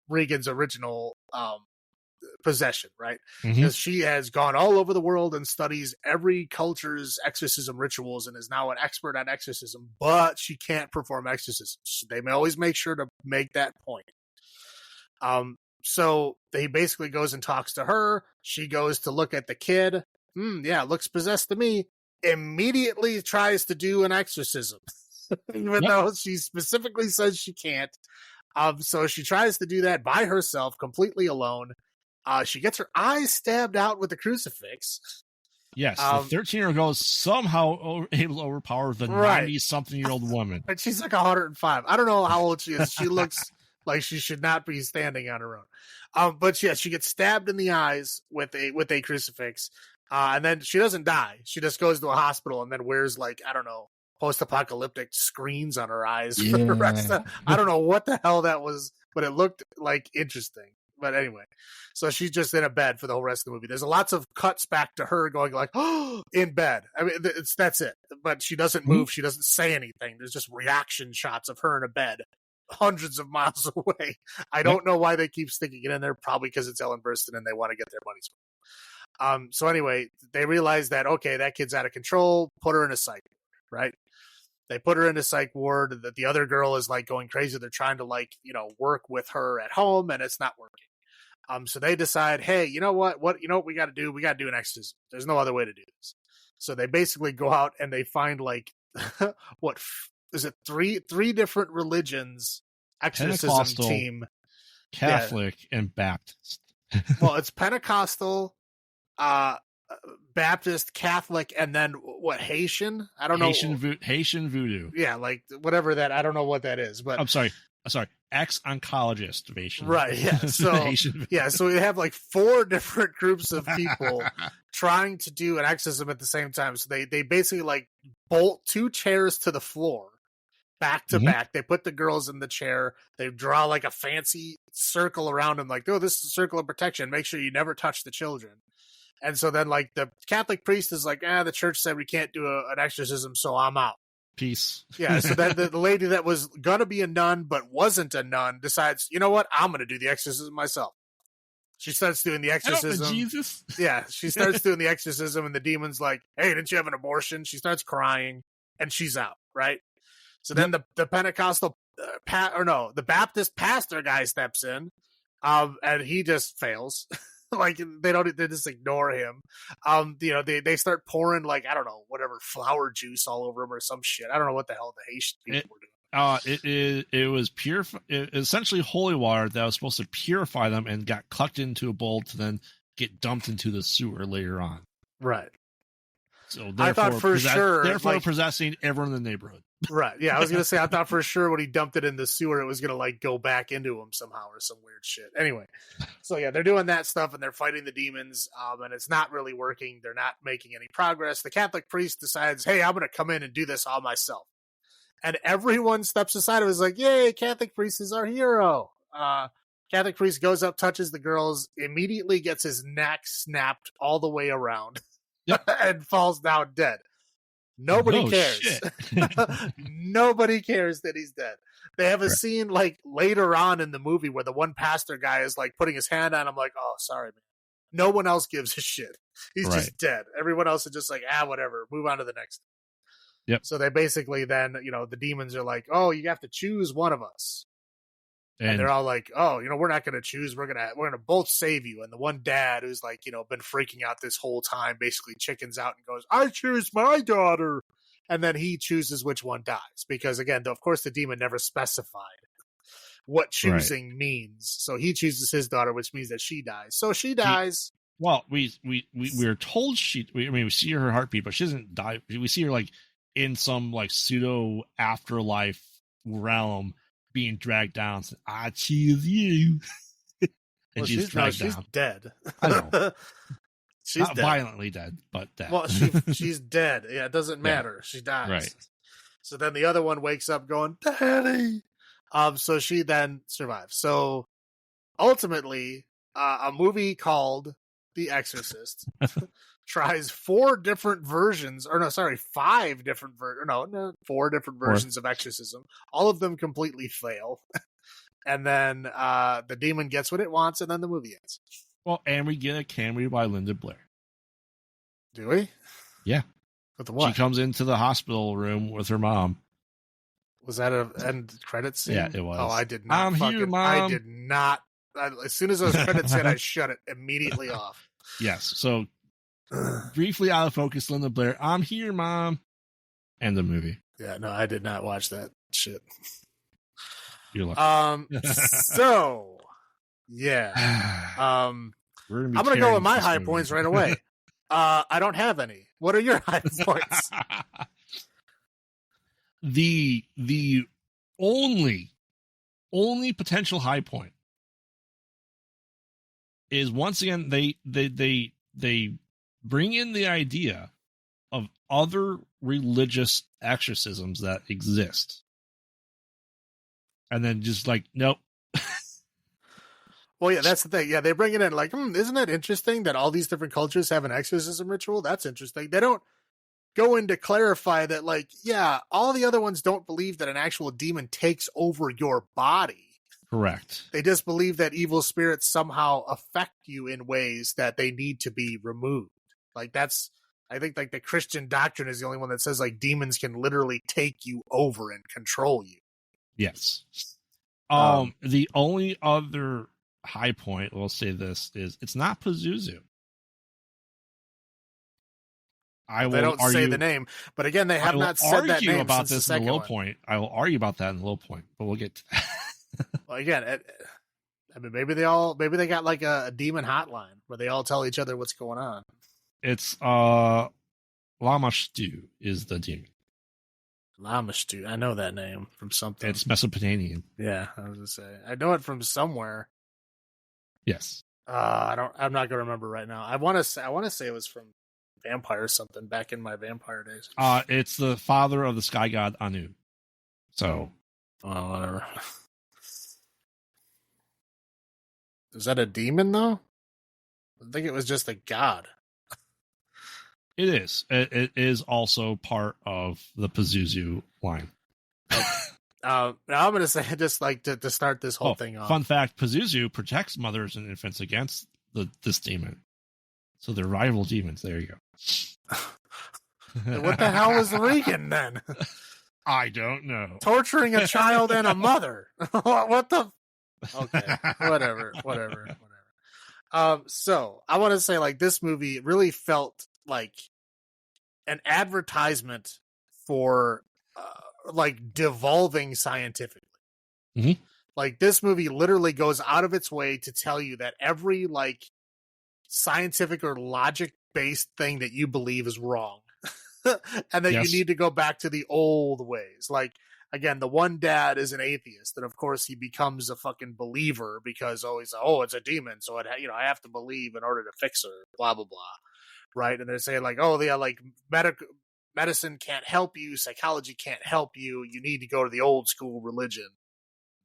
Regan's original possession, right? Because she has gone all over the world and studies every culture's exorcism rituals and is now an expert on exorcism, but she can't perform exorcisms. They may always make sure to make that point. So he basically goes and talks to her. She goes to look at the kid. Yeah, looks possessed to me. Immediately tries to do an exorcism. Even though she specifically says she can't. So she tries to do that by herself, completely alone. She gets her eyes stabbed out with a crucifix. Yes, the 13-year-old girl is somehow able to overpower the 90-something-year-old woman. And she's like 105. I don't know how old she is. She looks like she should not be standing on her own. But yeah, she gets stabbed in the eyes with a crucifix. And then she doesn't die. She just goes to a hospital and then wears like, I don't know, post-apocalyptic screens on her eyes for the rest of, I don't know what the hell that was, but it looked like interesting. But anyway, so she's just in a bed for the whole rest of the movie. There's lots of cuts back to her going like, oh, in bed. I mean, that's it. But she doesn't move. She doesn't say anything. There's just reaction shots of her in a bed hundreds of miles away. I don't know why they keep sticking it in there. Probably because it's Ellen Burstyn and they want to get their money's worth. So anyway, they realize that, okay, that kid's out of control. Put her in a psych ward, right? They put her in a psych ward. That the other girl is like going crazy. They're trying to work with her at home, and it's not working. So they decide, hey, you know what we got to do? We got to do an exorcism. There's no other way to do this. So they basically go out and they find like what is it? Three different religions exorcism team, Catholic, and Baptist. Well, it's Pentecostal, Baptist, Catholic, and then what, Haitian? I don't know. Haitian voodoo. Yeah, like whatever that. I don't know what that is, but I'm sorry. Ex-oncologist of Haitian. Right. Yeah. So so we have like 4 different groups of people trying to do an exorcism at the same time. So they basically like bolt 2 chairs to the floor back to back. They put the girls in the chair. They draw like a fancy circle around them, like, oh, this is a circle of protection. Make sure you never touch the children. And so then like the Catholic priest is like, the church said we can't do an exorcism, so I'm out. Peace. Yeah, so that the lady that was gonna be a nun but wasn't a nun decides, you know what, I'm gonna do the exorcism myself. She starts doing the exorcism. Jesus. Yeah, she starts doing the exorcism, and the demon's like, "Hey, didn't you have an abortion?" She starts crying, and she's out. Right. So then the Pentecostal the Baptist pastor guy steps in, and he just fails. Like they just ignore him. They start pouring like, I don't know, whatever, flower juice all over him or some shit. I don't know what the hell the Haitian people were doing. It was essentially holy water that was supposed to purify them and got clucked into a bowl to then get dumped into the sewer later on. Right. So I thought for sure, therefore possessing everyone in the neighborhood. Right. Yeah, I was gonna say I thought for sure when he dumped it in the sewer, it was gonna like go back into him somehow or some weird shit. Anyway, so yeah, they're doing that stuff and they're fighting the demons, and it's not really working. They're not making any progress. The Catholic priest decides, hey, I'm gonna come in and do this all myself, and everyone steps aside and was like, yay, Catholic priest is our hero. Catholic priest goes up, touches the girls, immediately gets his neck snapped all the way around. Yep. And falls down dead. Nobody cares. Nobody cares that he's dead. They have a scene like later on in the movie where the one pastor guy is like putting his hand on him, like, oh, sorry, man. No one else gives a shit. He's just dead. Everyone else is just like, whatever. Move on to the next. Yep. So they basically then, the demons are like, oh, you have to choose one of us. And they're all like, oh, we're not going to choose. We're going to both save you. And the one dad who's like, been freaking out this whole time, basically chickens out and goes, I choose my daughter. And then he chooses which one dies. Because again, of course, the demon never specified what choosing means. So he chooses his daughter, which means that she dies. So she dies. Well, we're told we see her heartbeat, but she doesn't die. We see her like in some like pseudo afterlife realm being dragged down. So, I choose you. And she's dragged down. She's dead. I know. She's not dead. Violently dead, but dead. Well, she's dead. Yeah, it doesn't matter. She dies. Right. So then the other one wakes up going, Daddy. So she then survives. So ultimately, a movie called The Exorcist tries 4 different versions, 5 different four different versions of exorcism. All of them completely fail. And then the demon gets what it wants, and then the movie ends. Well, and we get a cameo by Linda Blair. Do we? Yeah. With the what? She comes into the hospital room with her mom. Was that an end credits scene? Yeah, it was. Oh, I did not. Here, Mom. I did not. As soon as those credits hit, I shut it immediately off. Yes. So briefly out of focus, Linda Blair. I'm here, Mom. And the movie. Yeah, no, I did not watch that shit. You're lucky. So yeah. I'm gonna go with my high points right away. I don't have any. What are your high points? The only potential high point is once again they bring in the idea of other religious exorcisms that exist, and then just like nope. Well, yeah, that's the thing. Yeah, they bring it in like, isn't that interesting that all these different cultures have an exorcism ritual? That's interesting. They don't go in to clarify that, like, yeah, all the other ones don't believe that an actual demon takes over your body. Correct. They just believe that evil spirits somehow affect you in ways that they need to be removed. Like I think like the Christian doctrine is the only one that says like demons can literally take you over and control you. Yes. The only other high point, we'll say this, is it's not Pazuzu. They don't say the name, but again, they have not said that name about since this the in the second low one. point. I will argue about that in the low point, but we'll get to that. Well, again, I mean, maybe they got like a demon hotline where they all tell each other what's going on. It's Lamashtu is the demon. Lamashtu, I know that name from something. It's Mesopotamian. Yeah, I was gonna say I know it from somewhere. Yes. I'm not gonna remember right now. I want to say it was from Vampire or something back in my vampire days. It's the father of the sky god Anu. So, whatever. Is that a demon though? I think it was just a god. It is. It is also part of the Pazuzu line. Now I'm going to say, just like to start this whole thing off. Fun fact: Pazuzu protects mothers and infants against this demon. So they're rival demons. There you go. What the hell is Regan then? I don't know. Torturing a child and a mother. What the? Okay, whatever. So I want to say, like, this movie really felt like an advertisement for like devolving scientifically. Mm-hmm. Like, this movie literally goes out of its way to tell you that every like scientific or logic based thing that you believe is wrong. And that you need to go back to the old ways. Like, again, the one dad is an atheist, and of course he becomes a fucking believer because it's a demon, so I have to believe in order to fix her, blah blah blah, right? And they're saying like, oh yeah, like medicine can't help you, psychology can't help you. You need to go to the old school religion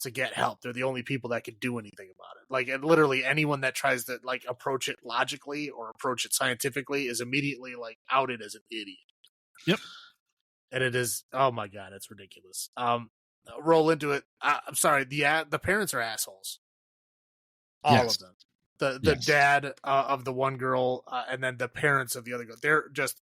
to get help. They're the only people that can do anything about it. Like, and literally anyone that tries to like approach it logically or approach it scientifically is immediately like outed as an idiot. Yep. And it is, oh my God, it's ridiculous. Roll into it. I'm sorry. The parents are assholes. All of them. The dad of the one girl, and then the parents of the other girl. They're just,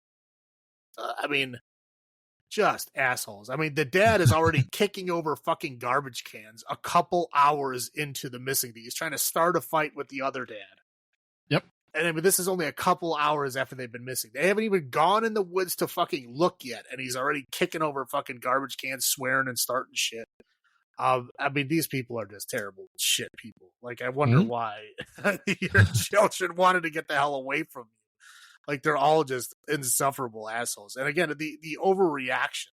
just assholes. I mean, the dad is already kicking over fucking garbage cans a couple hours into the missing thing. He's trying to start a fight with the other dad. Yep. And I mean, this is only a couple hours after they've been missing. They haven't even gone in the woods to fucking look yet, and he's already kicking over fucking garbage cans, swearing and starting shit. I mean, these people are just terrible shit people. Like, I wonder why your children wanted to get the hell away from you. Like, they're all just insufferable assholes. And again, the overreaction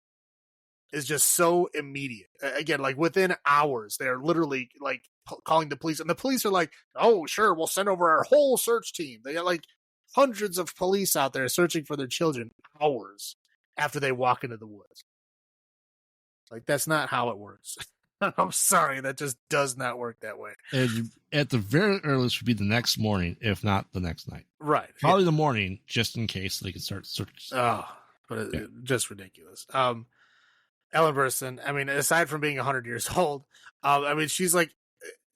is just so immediate. Again, like within hours, they're literally like calling the police, and the police are like, "Oh, sure, we'll send over our whole search team." They got like hundreds of police out there searching for their children hours after they walk into the woods. Like, that's not how it works. I'm sorry, that just does not work that way. And at the very earliest would be the next morning, if not the next night. Right. Probably the morning, just in case they can start searching. Oh, but just ridiculous. Ellen Burstyn, I mean, aside from being 100 years old, I mean, she's like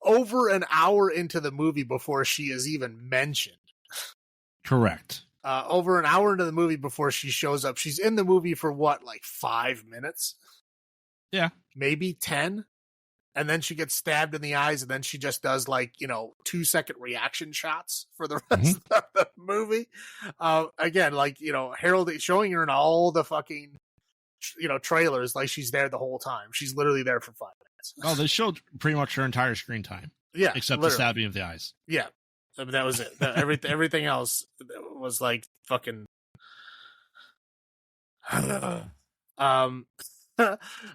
over an hour into the movie before she is even mentioned. Correct. Over an hour into the movie before she shows up. She's in the movie for what, like 5 minutes? Yeah. Maybe 10? And then she gets stabbed in the eyes, and then she just does, like, 2-second reaction shots for the rest of the movie. Again, like, Harold showing her in all the fucking trailers like she's there the whole time. She's literally there for 5 minutes. Oh, they showed pretty much her entire screen time. Yeah, except literally. The stabbing of the eyes. Yeah, I mean, that was it. Everything else was like fucking.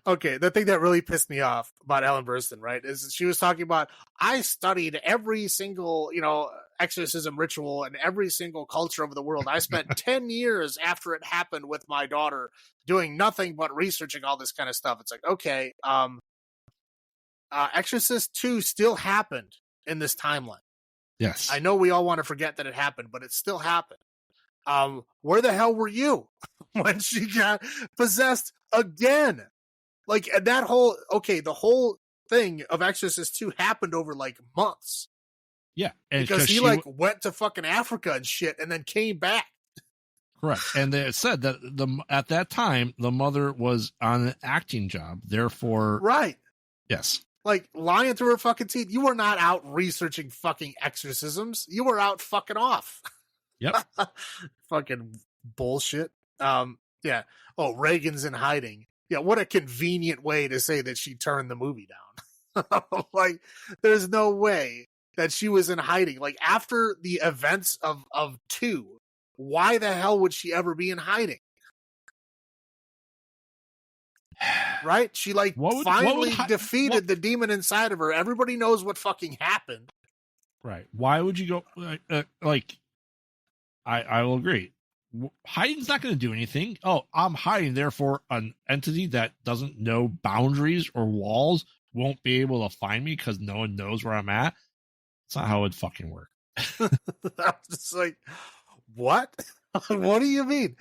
Okay, the thing that really pissed me off about Ellen Burstyn, right, is she was talking about, I studied every single, exorcism ritual and every single culture of the world. I spent 10 years after it happened with my daughter doing nothing but researching all this kind of stuff. It's like, okay, Exorcist 2 still happened in this timeline. Yes. I know we all want to forget that it happened, but it still happened. Where the hell were you when she got possessed again? Like, that the whole thing of Exorcist 2 happened over like months. Yeah. And because he went to fucking Africa and shit and then came back. Correct. And they said that at that time, the mother was on an acting job. Therefore. Right. Yes. Like, lying through her fucking teeth. You were not out researching fucking exorcisms. You were out fucking off. Yep. Fucking bullshit. Yeah. Oh, Reagan's in hiding. Yeah, what a convenient way to say that she turned the movie down. Like, there's no way that she was in hiding. Like, after the events of 2, why the hell would she ever be in hiding? Right? She finally defeated the demon inside of her. Everybody knows what fucking happened. Right. Why would you go I will agree. Hiding's not going to do anything. Oh, I'm hiding. Therefore, an entity that doesn't know boundaries or walls won't be able to find me because no one knows where I'm at. It's not how it fucking work. I'm just like, what? What do you mean?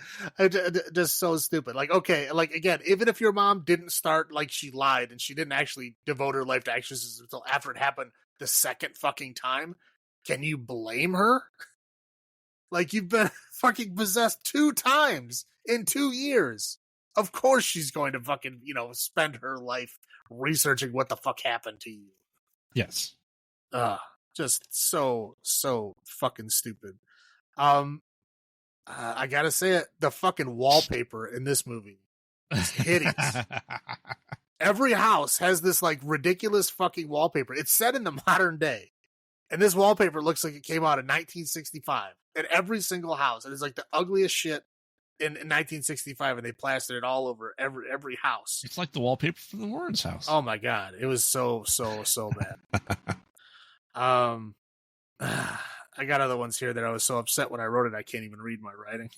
Just so stupid. Like, okay, like, again, even if your mom didn't start, like, she lied and she didn't actually devote her life to exorcism until after it happened the second fucking time, can you blame her? Like, you've been fucking possessed 2 times in 2 years. Of course she's going to fucking, spend her life researching what the fuck happened to you. Yes. Just so fucking stupid. I gotta say it, the fucking wallpaper in this movie is hideous. Every house has this, like, ridiculous fucking wallpaper. It's set in the modern day. And this wallpaper looks like it came out in 1965. In every single house. It is like the ugliest shit in 1965, and they plastered it all over every house. It's like the wallpaper from the Warrens' house. Oh my god, it was so bad. I got other ones here that I was so upset when I wrote it I can't even read my writing.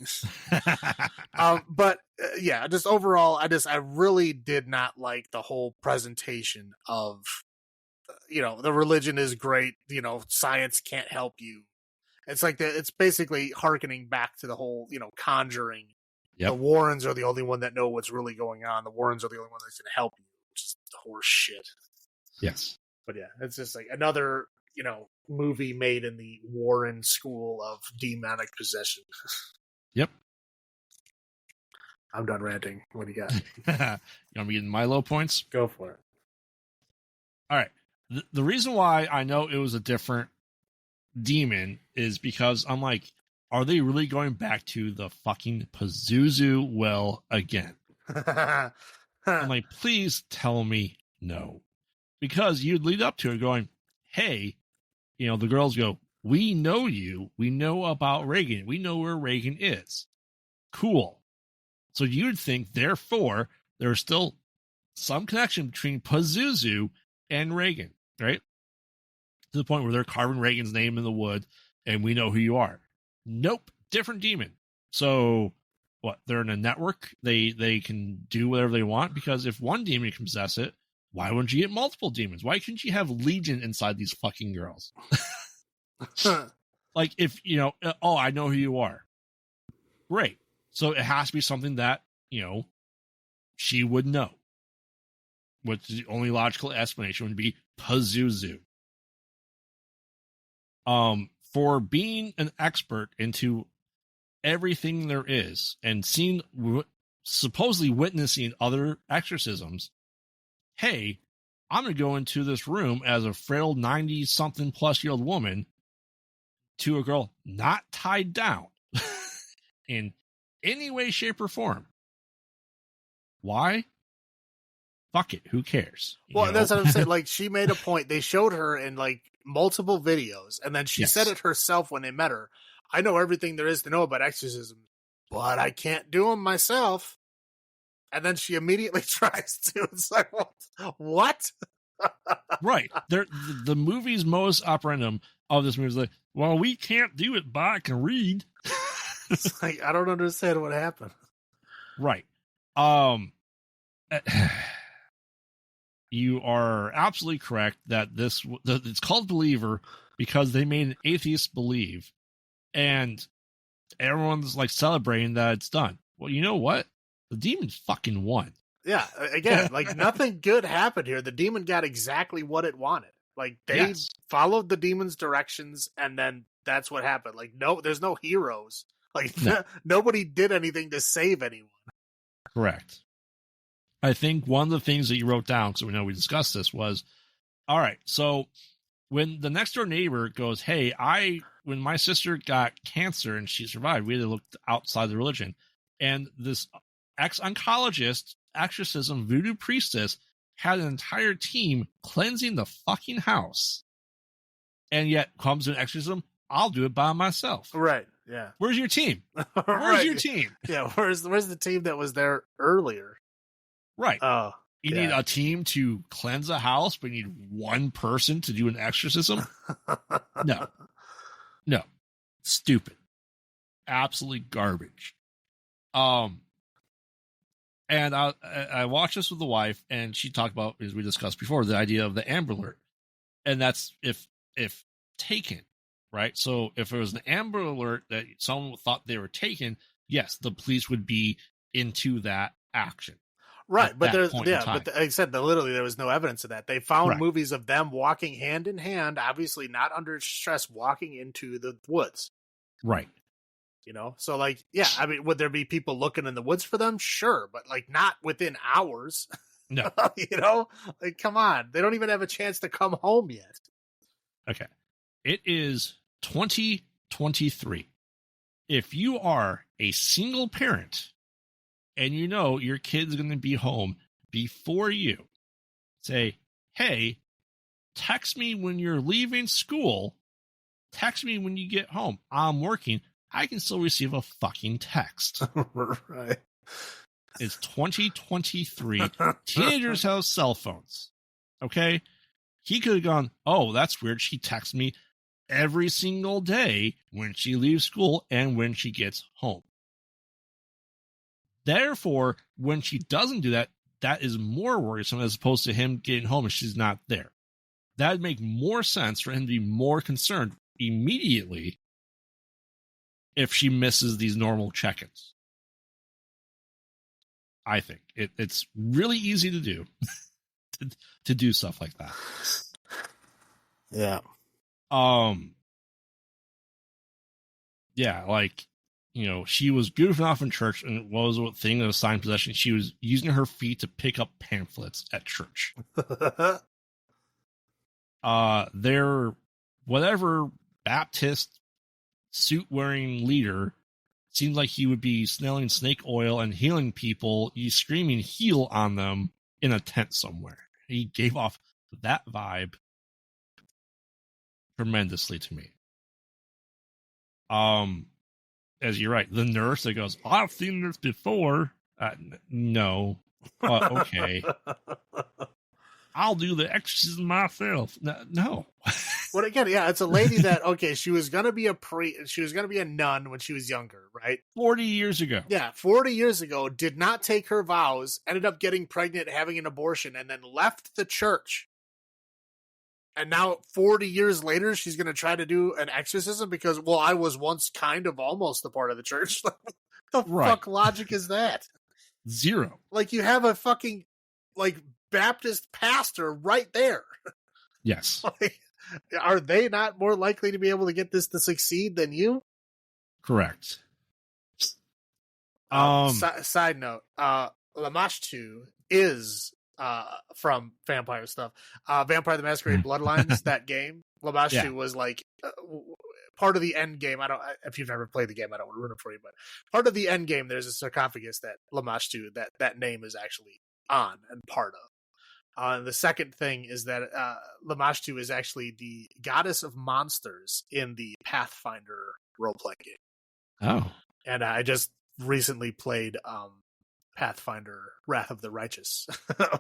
But yeah, just overall, I really did not like the whole presentation of the religion is great, science can't help you. It's like it's basically hearkening back to the whole, Conjuring. Yep. The Warrens are the only one that know what's really going on. The Warrens are the only one that's going to help you, which is horse shit. Yes. But yeah, it's just like another, movie made in the Warren school of demonic possession. Yep. I'm done ranting. What do you got? You want me to get my low points? Go for it. All right. The reason why I know it was a different demon is because I'm like, are they really going back to the fucking Pazuzu well again? I'm like, please tell me no. Because you'd lead up to it going, hey, the girls go, we know you. We know about Reagan. We know where Reagan is. Cool. So you'd think, therefore, there's still some connection between Pazuzu and Reagan, right? To the point where they're carving Reagan's name in the wood and we know who you are. Nope. Different demon. So what? They're in a network. They can do whatever they want, because if one demon can possess it, why wouldn't you get multiple demons? Why couldn't you have Legion inside these fucking girls? Like, if, oh, I know who you are. Great. So it has to be something that, she would know. Which the only logical explanation would be Pazuzu. For being an expert into everything there is and seeing, supposedly witnessing other exorcisms, hey, I'm going to go into this room as a frail 90-something plus year old woman to a girl not tied down in any way, shape, or form. Why? Fuck it. Who cares? Well, that's what I'm saying. Like, she made a point. They showed her in like multiple videos, and then she said it herself when they met her. I know everything there is to know about exorcism, but I can't do them myself. And then she immediately tries to. It's like, what? Right. The movie's modus operandum of this movie is like, well, we can't do it, but I can read. It's like, I don't understand what happened. Right. You are absolutely correct that it's called Believer because they made an atheist believe, and everyone's like celebrating that it's done. Well, you know what? The demon fucking won. Yeah, again, like nothing good happened here. The demon got exactly what it wanted. Like they followed the demon's directions, and then that's what happened. Like, no, there's no heroes. Like nobody did anything to save anyone. Correct. I think one of the things that you wrote down, because we know we discussed this, was, all right, so when the next door neighbor goes, hey, when my sister got cancer and she survived, we had to look outside the religion. And this ex-oncologist, exorcism, voodoo priestess had an entire team cleansing the fucking house. And yet comes to an exorcism, I'll do it by myself. Right, yeah. Where's your team? Where's your team? Yeah, where's the team that was there earlier? Right. Oh, you need a team to cleanse a house, but you need one person to do an exorcism? No. Stupid. Absolutely garbage. And I watched this with the wife, and she talked about, as we discussed before, the idea of the Amber Alert. And that's if taken, right? So if it was an Amber Alert that someone thought they were taken, yes, the police would be into that action. Right, but like I said, literally there was no evidence of that. They found movies of them walking hand in hand, obviously not under stress, walking into the woods. Right. So like, yeah, I mean, would there be people looking in the woods for them? Sure, but like not within hours. No. Like, come on. They don't even have a chance to come home yet. Okay. It is 2023. If you are a single parent, and your kid's going to be home before you, say, hey, text me when you're leaving school. Text me when you get home. I'm working. I can still receive a fucking text. Right. It's 2023. Teenagers have cell phones. Okay? He could have gone, oh, that's weird. She texts me every single day when she leaves school and when she gets home. Therefore, when she doesn't do that, that is more worrisome as opposed to him getting home and she's not there. That would make more sense for him to be more concerned immediately if she misses these normal check-ins. I think it's really easy to do to do stuff like that. Yeah. Yeah, like she was goofing off in church, and what was a thing of assigned possession? She was using her feet to pick up pamphlets at church. Their whatever Baptist suit-wearing leader seemed like he would be smelling snake oil and healing people. He's screaming "heal" on them in a tent somewhere. He gave off that vibe tremendously to me. As you're right, the nurse that goes, "I've seen this before." No. Okay. I'll do the exorcism myself. No. Well, again, yeah, it's a lady that, okay, she was going to be a nun when she was younger, right? 40 years ago. Yeah, 40 years ago, did not take her vows, ended up getting pregnant, having an abortion, and then left the church. And now 40 years later, she's going to try to do an exorcism because, well, I was once kind of almost a part of the church. The fuck logic is that? Zero. Like, you have a fucking, Baptist pastor right there. Yes. Are they not more likely to be able to get this to succeed than you? Correct. Side note, Lamash 2 is from Vampire stuff. Vampire the Masquerade Bloodlines, that game. Lamash 2 was part of the end game. If you've never played the game, I don't want to ruin it for you, but part of the end game, there's a sarcophagus that Lamash 2, that name is actually on and part of. The second thing is that Lamashtu is actually the goddess of monsters in the Pathfinder role-playing game. Oh. And I just recently played Pathfinder Wrath of the Righteous,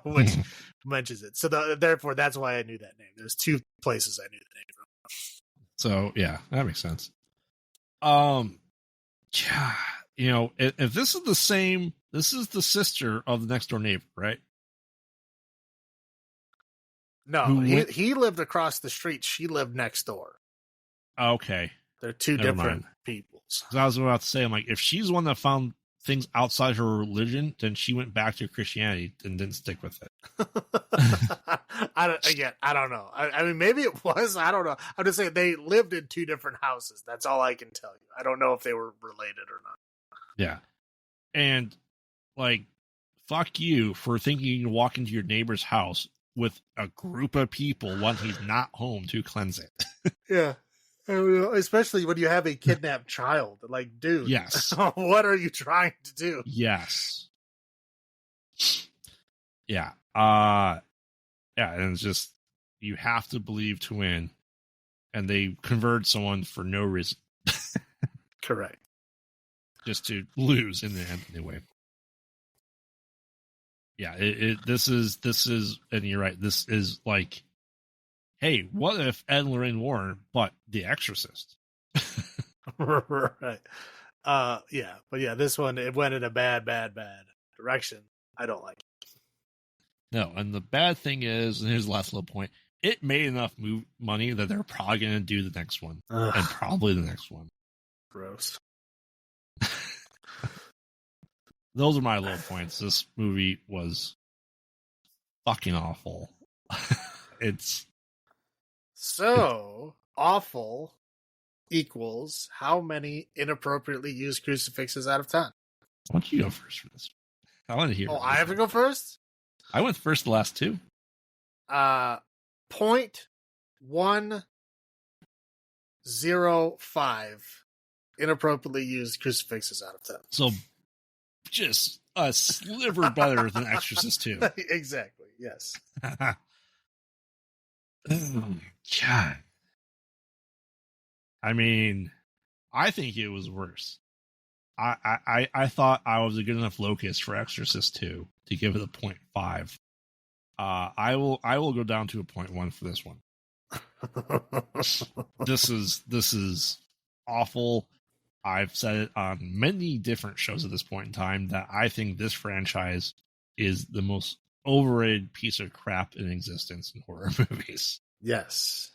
which mentions it. So therefore, that's why I knew that name. There's two places I knew the name from. So, yeah, that makes sense. Yeah, if this is the same, this is the sister of the next door neighbor, right? No, he lived across the street. She lived next door. Okay. They're two different peoples. I was about to say, I'm like, if she's the one that found things outside her religion, then she went back to Christianity and didn't stick with it. I don't know. I mean, maybe it was. I don't know. I'm just saying they lived in two different houses. That's all I can tell you. I don't know if they were related or not. Yeah. And, fuck you for thinking you can walk into your neighbor's house with a group of people when he's not home to cleanse it. Yeah. Especially when you have a kidnapped child. Like, dude. Yes. What are you trying to do? Yes. Yeah. And it's just, you have to believe to win. And they converted someone for no reason. Correct. Just to lose in the end anyway. Yeah, this is, and you're right, this is like, hey, what if Ed and Lorraine Warren, but The Exorcist? Right. Yeah, but yeah, this one, it went in a bad direction. I don't like it. No, and the bad thing is, and here's the last little point, it made enough money that they're probably going to do the next one. Ugh. And probably the next one. Gross. Those are my low points. This movie was fucking awful. It's so awful equals how many inappropriately used crucifixes out of 10? Why don't you go first for this? I want to hear. Oh, I have to go first? I went first the last two. 0.105 inappropriately used crucifixes out of 10. So just a sliver better than Exorcist 2. Exactly, yes. Oh, God. I mean, I think it was worse. I thought I was a good enough locus for Exorcist 2 to give it a 0.5. I will go down to a 0.1 for this one. This is awful. I've said it on many different shows at this point in time that I think this franchise is the most overrated piece of crap in existence in horror movies. Yes.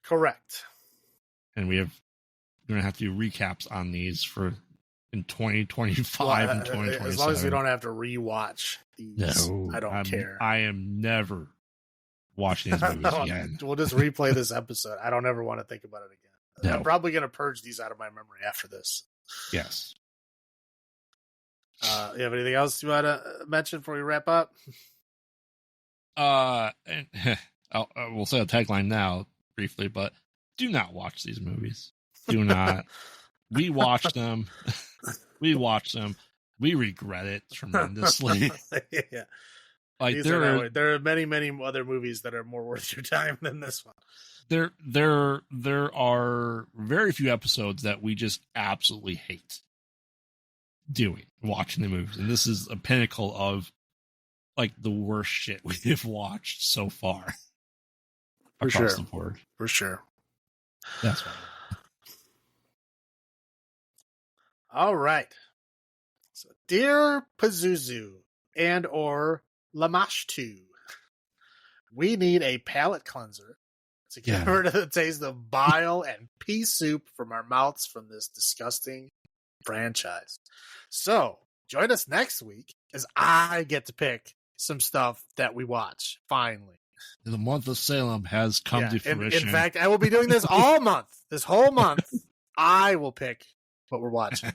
Correct. And we're going to have to do recaps on these in 2025 and 2027. As long as we don't have to rewatch these, no, I don't care. I am never watching these movies again. We'll just replay this episode. I don't ever want to think about it again. No. I'm probably going to purge these out of my memory after this. Yes. You have anything else you want to mention before we wrap up? And we'll say a tagline now briefly, but do not watch these movies. Do not. We watched them. We regret it tremendously. Yeah. Like there are many, many other movies that are more worth your time than this one. There are very few episodes that we just absolutely hate watching the movies, and this is a pinnacle of like the worst shit we've watched so far. For across sure. the board. For sure. That's right. All right. So, dear Pazuzu and or Lamashtu, we need a palate cleanser to get rid of the taste of bile and pea soup from our mouths from this disgusting franchise. So, join us next week as I get to pick some stuff that we watch, finally. The month of Salem has come to fruition. In fact, I will be doing this all month. This whole month, I will pick what we're watching.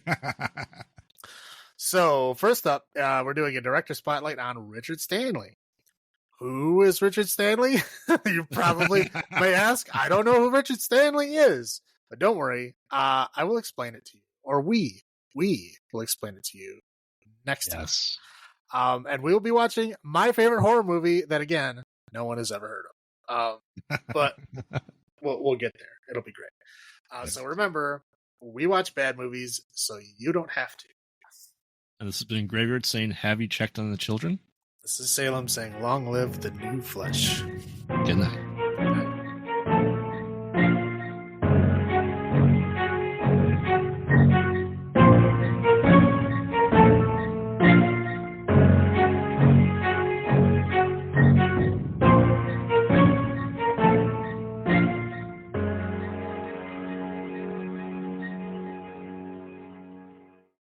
So, first up, we're doing a director spotlight on Richard Stanley. Who is Richard Stanley? You probably may ask. I don't know who Richard Stanley is. But don't worry. I will explain it to you. Or we will explain it to you next time. And we will be watching my favorite horror movie that, again, no one has ever heard of. But we'll get there. It'll be great. So remember, we watch bad movies, so you don't have to. And this has been Graveyard saying, have you checked on the children? This is Salem saying, long live the new flesh. Good night.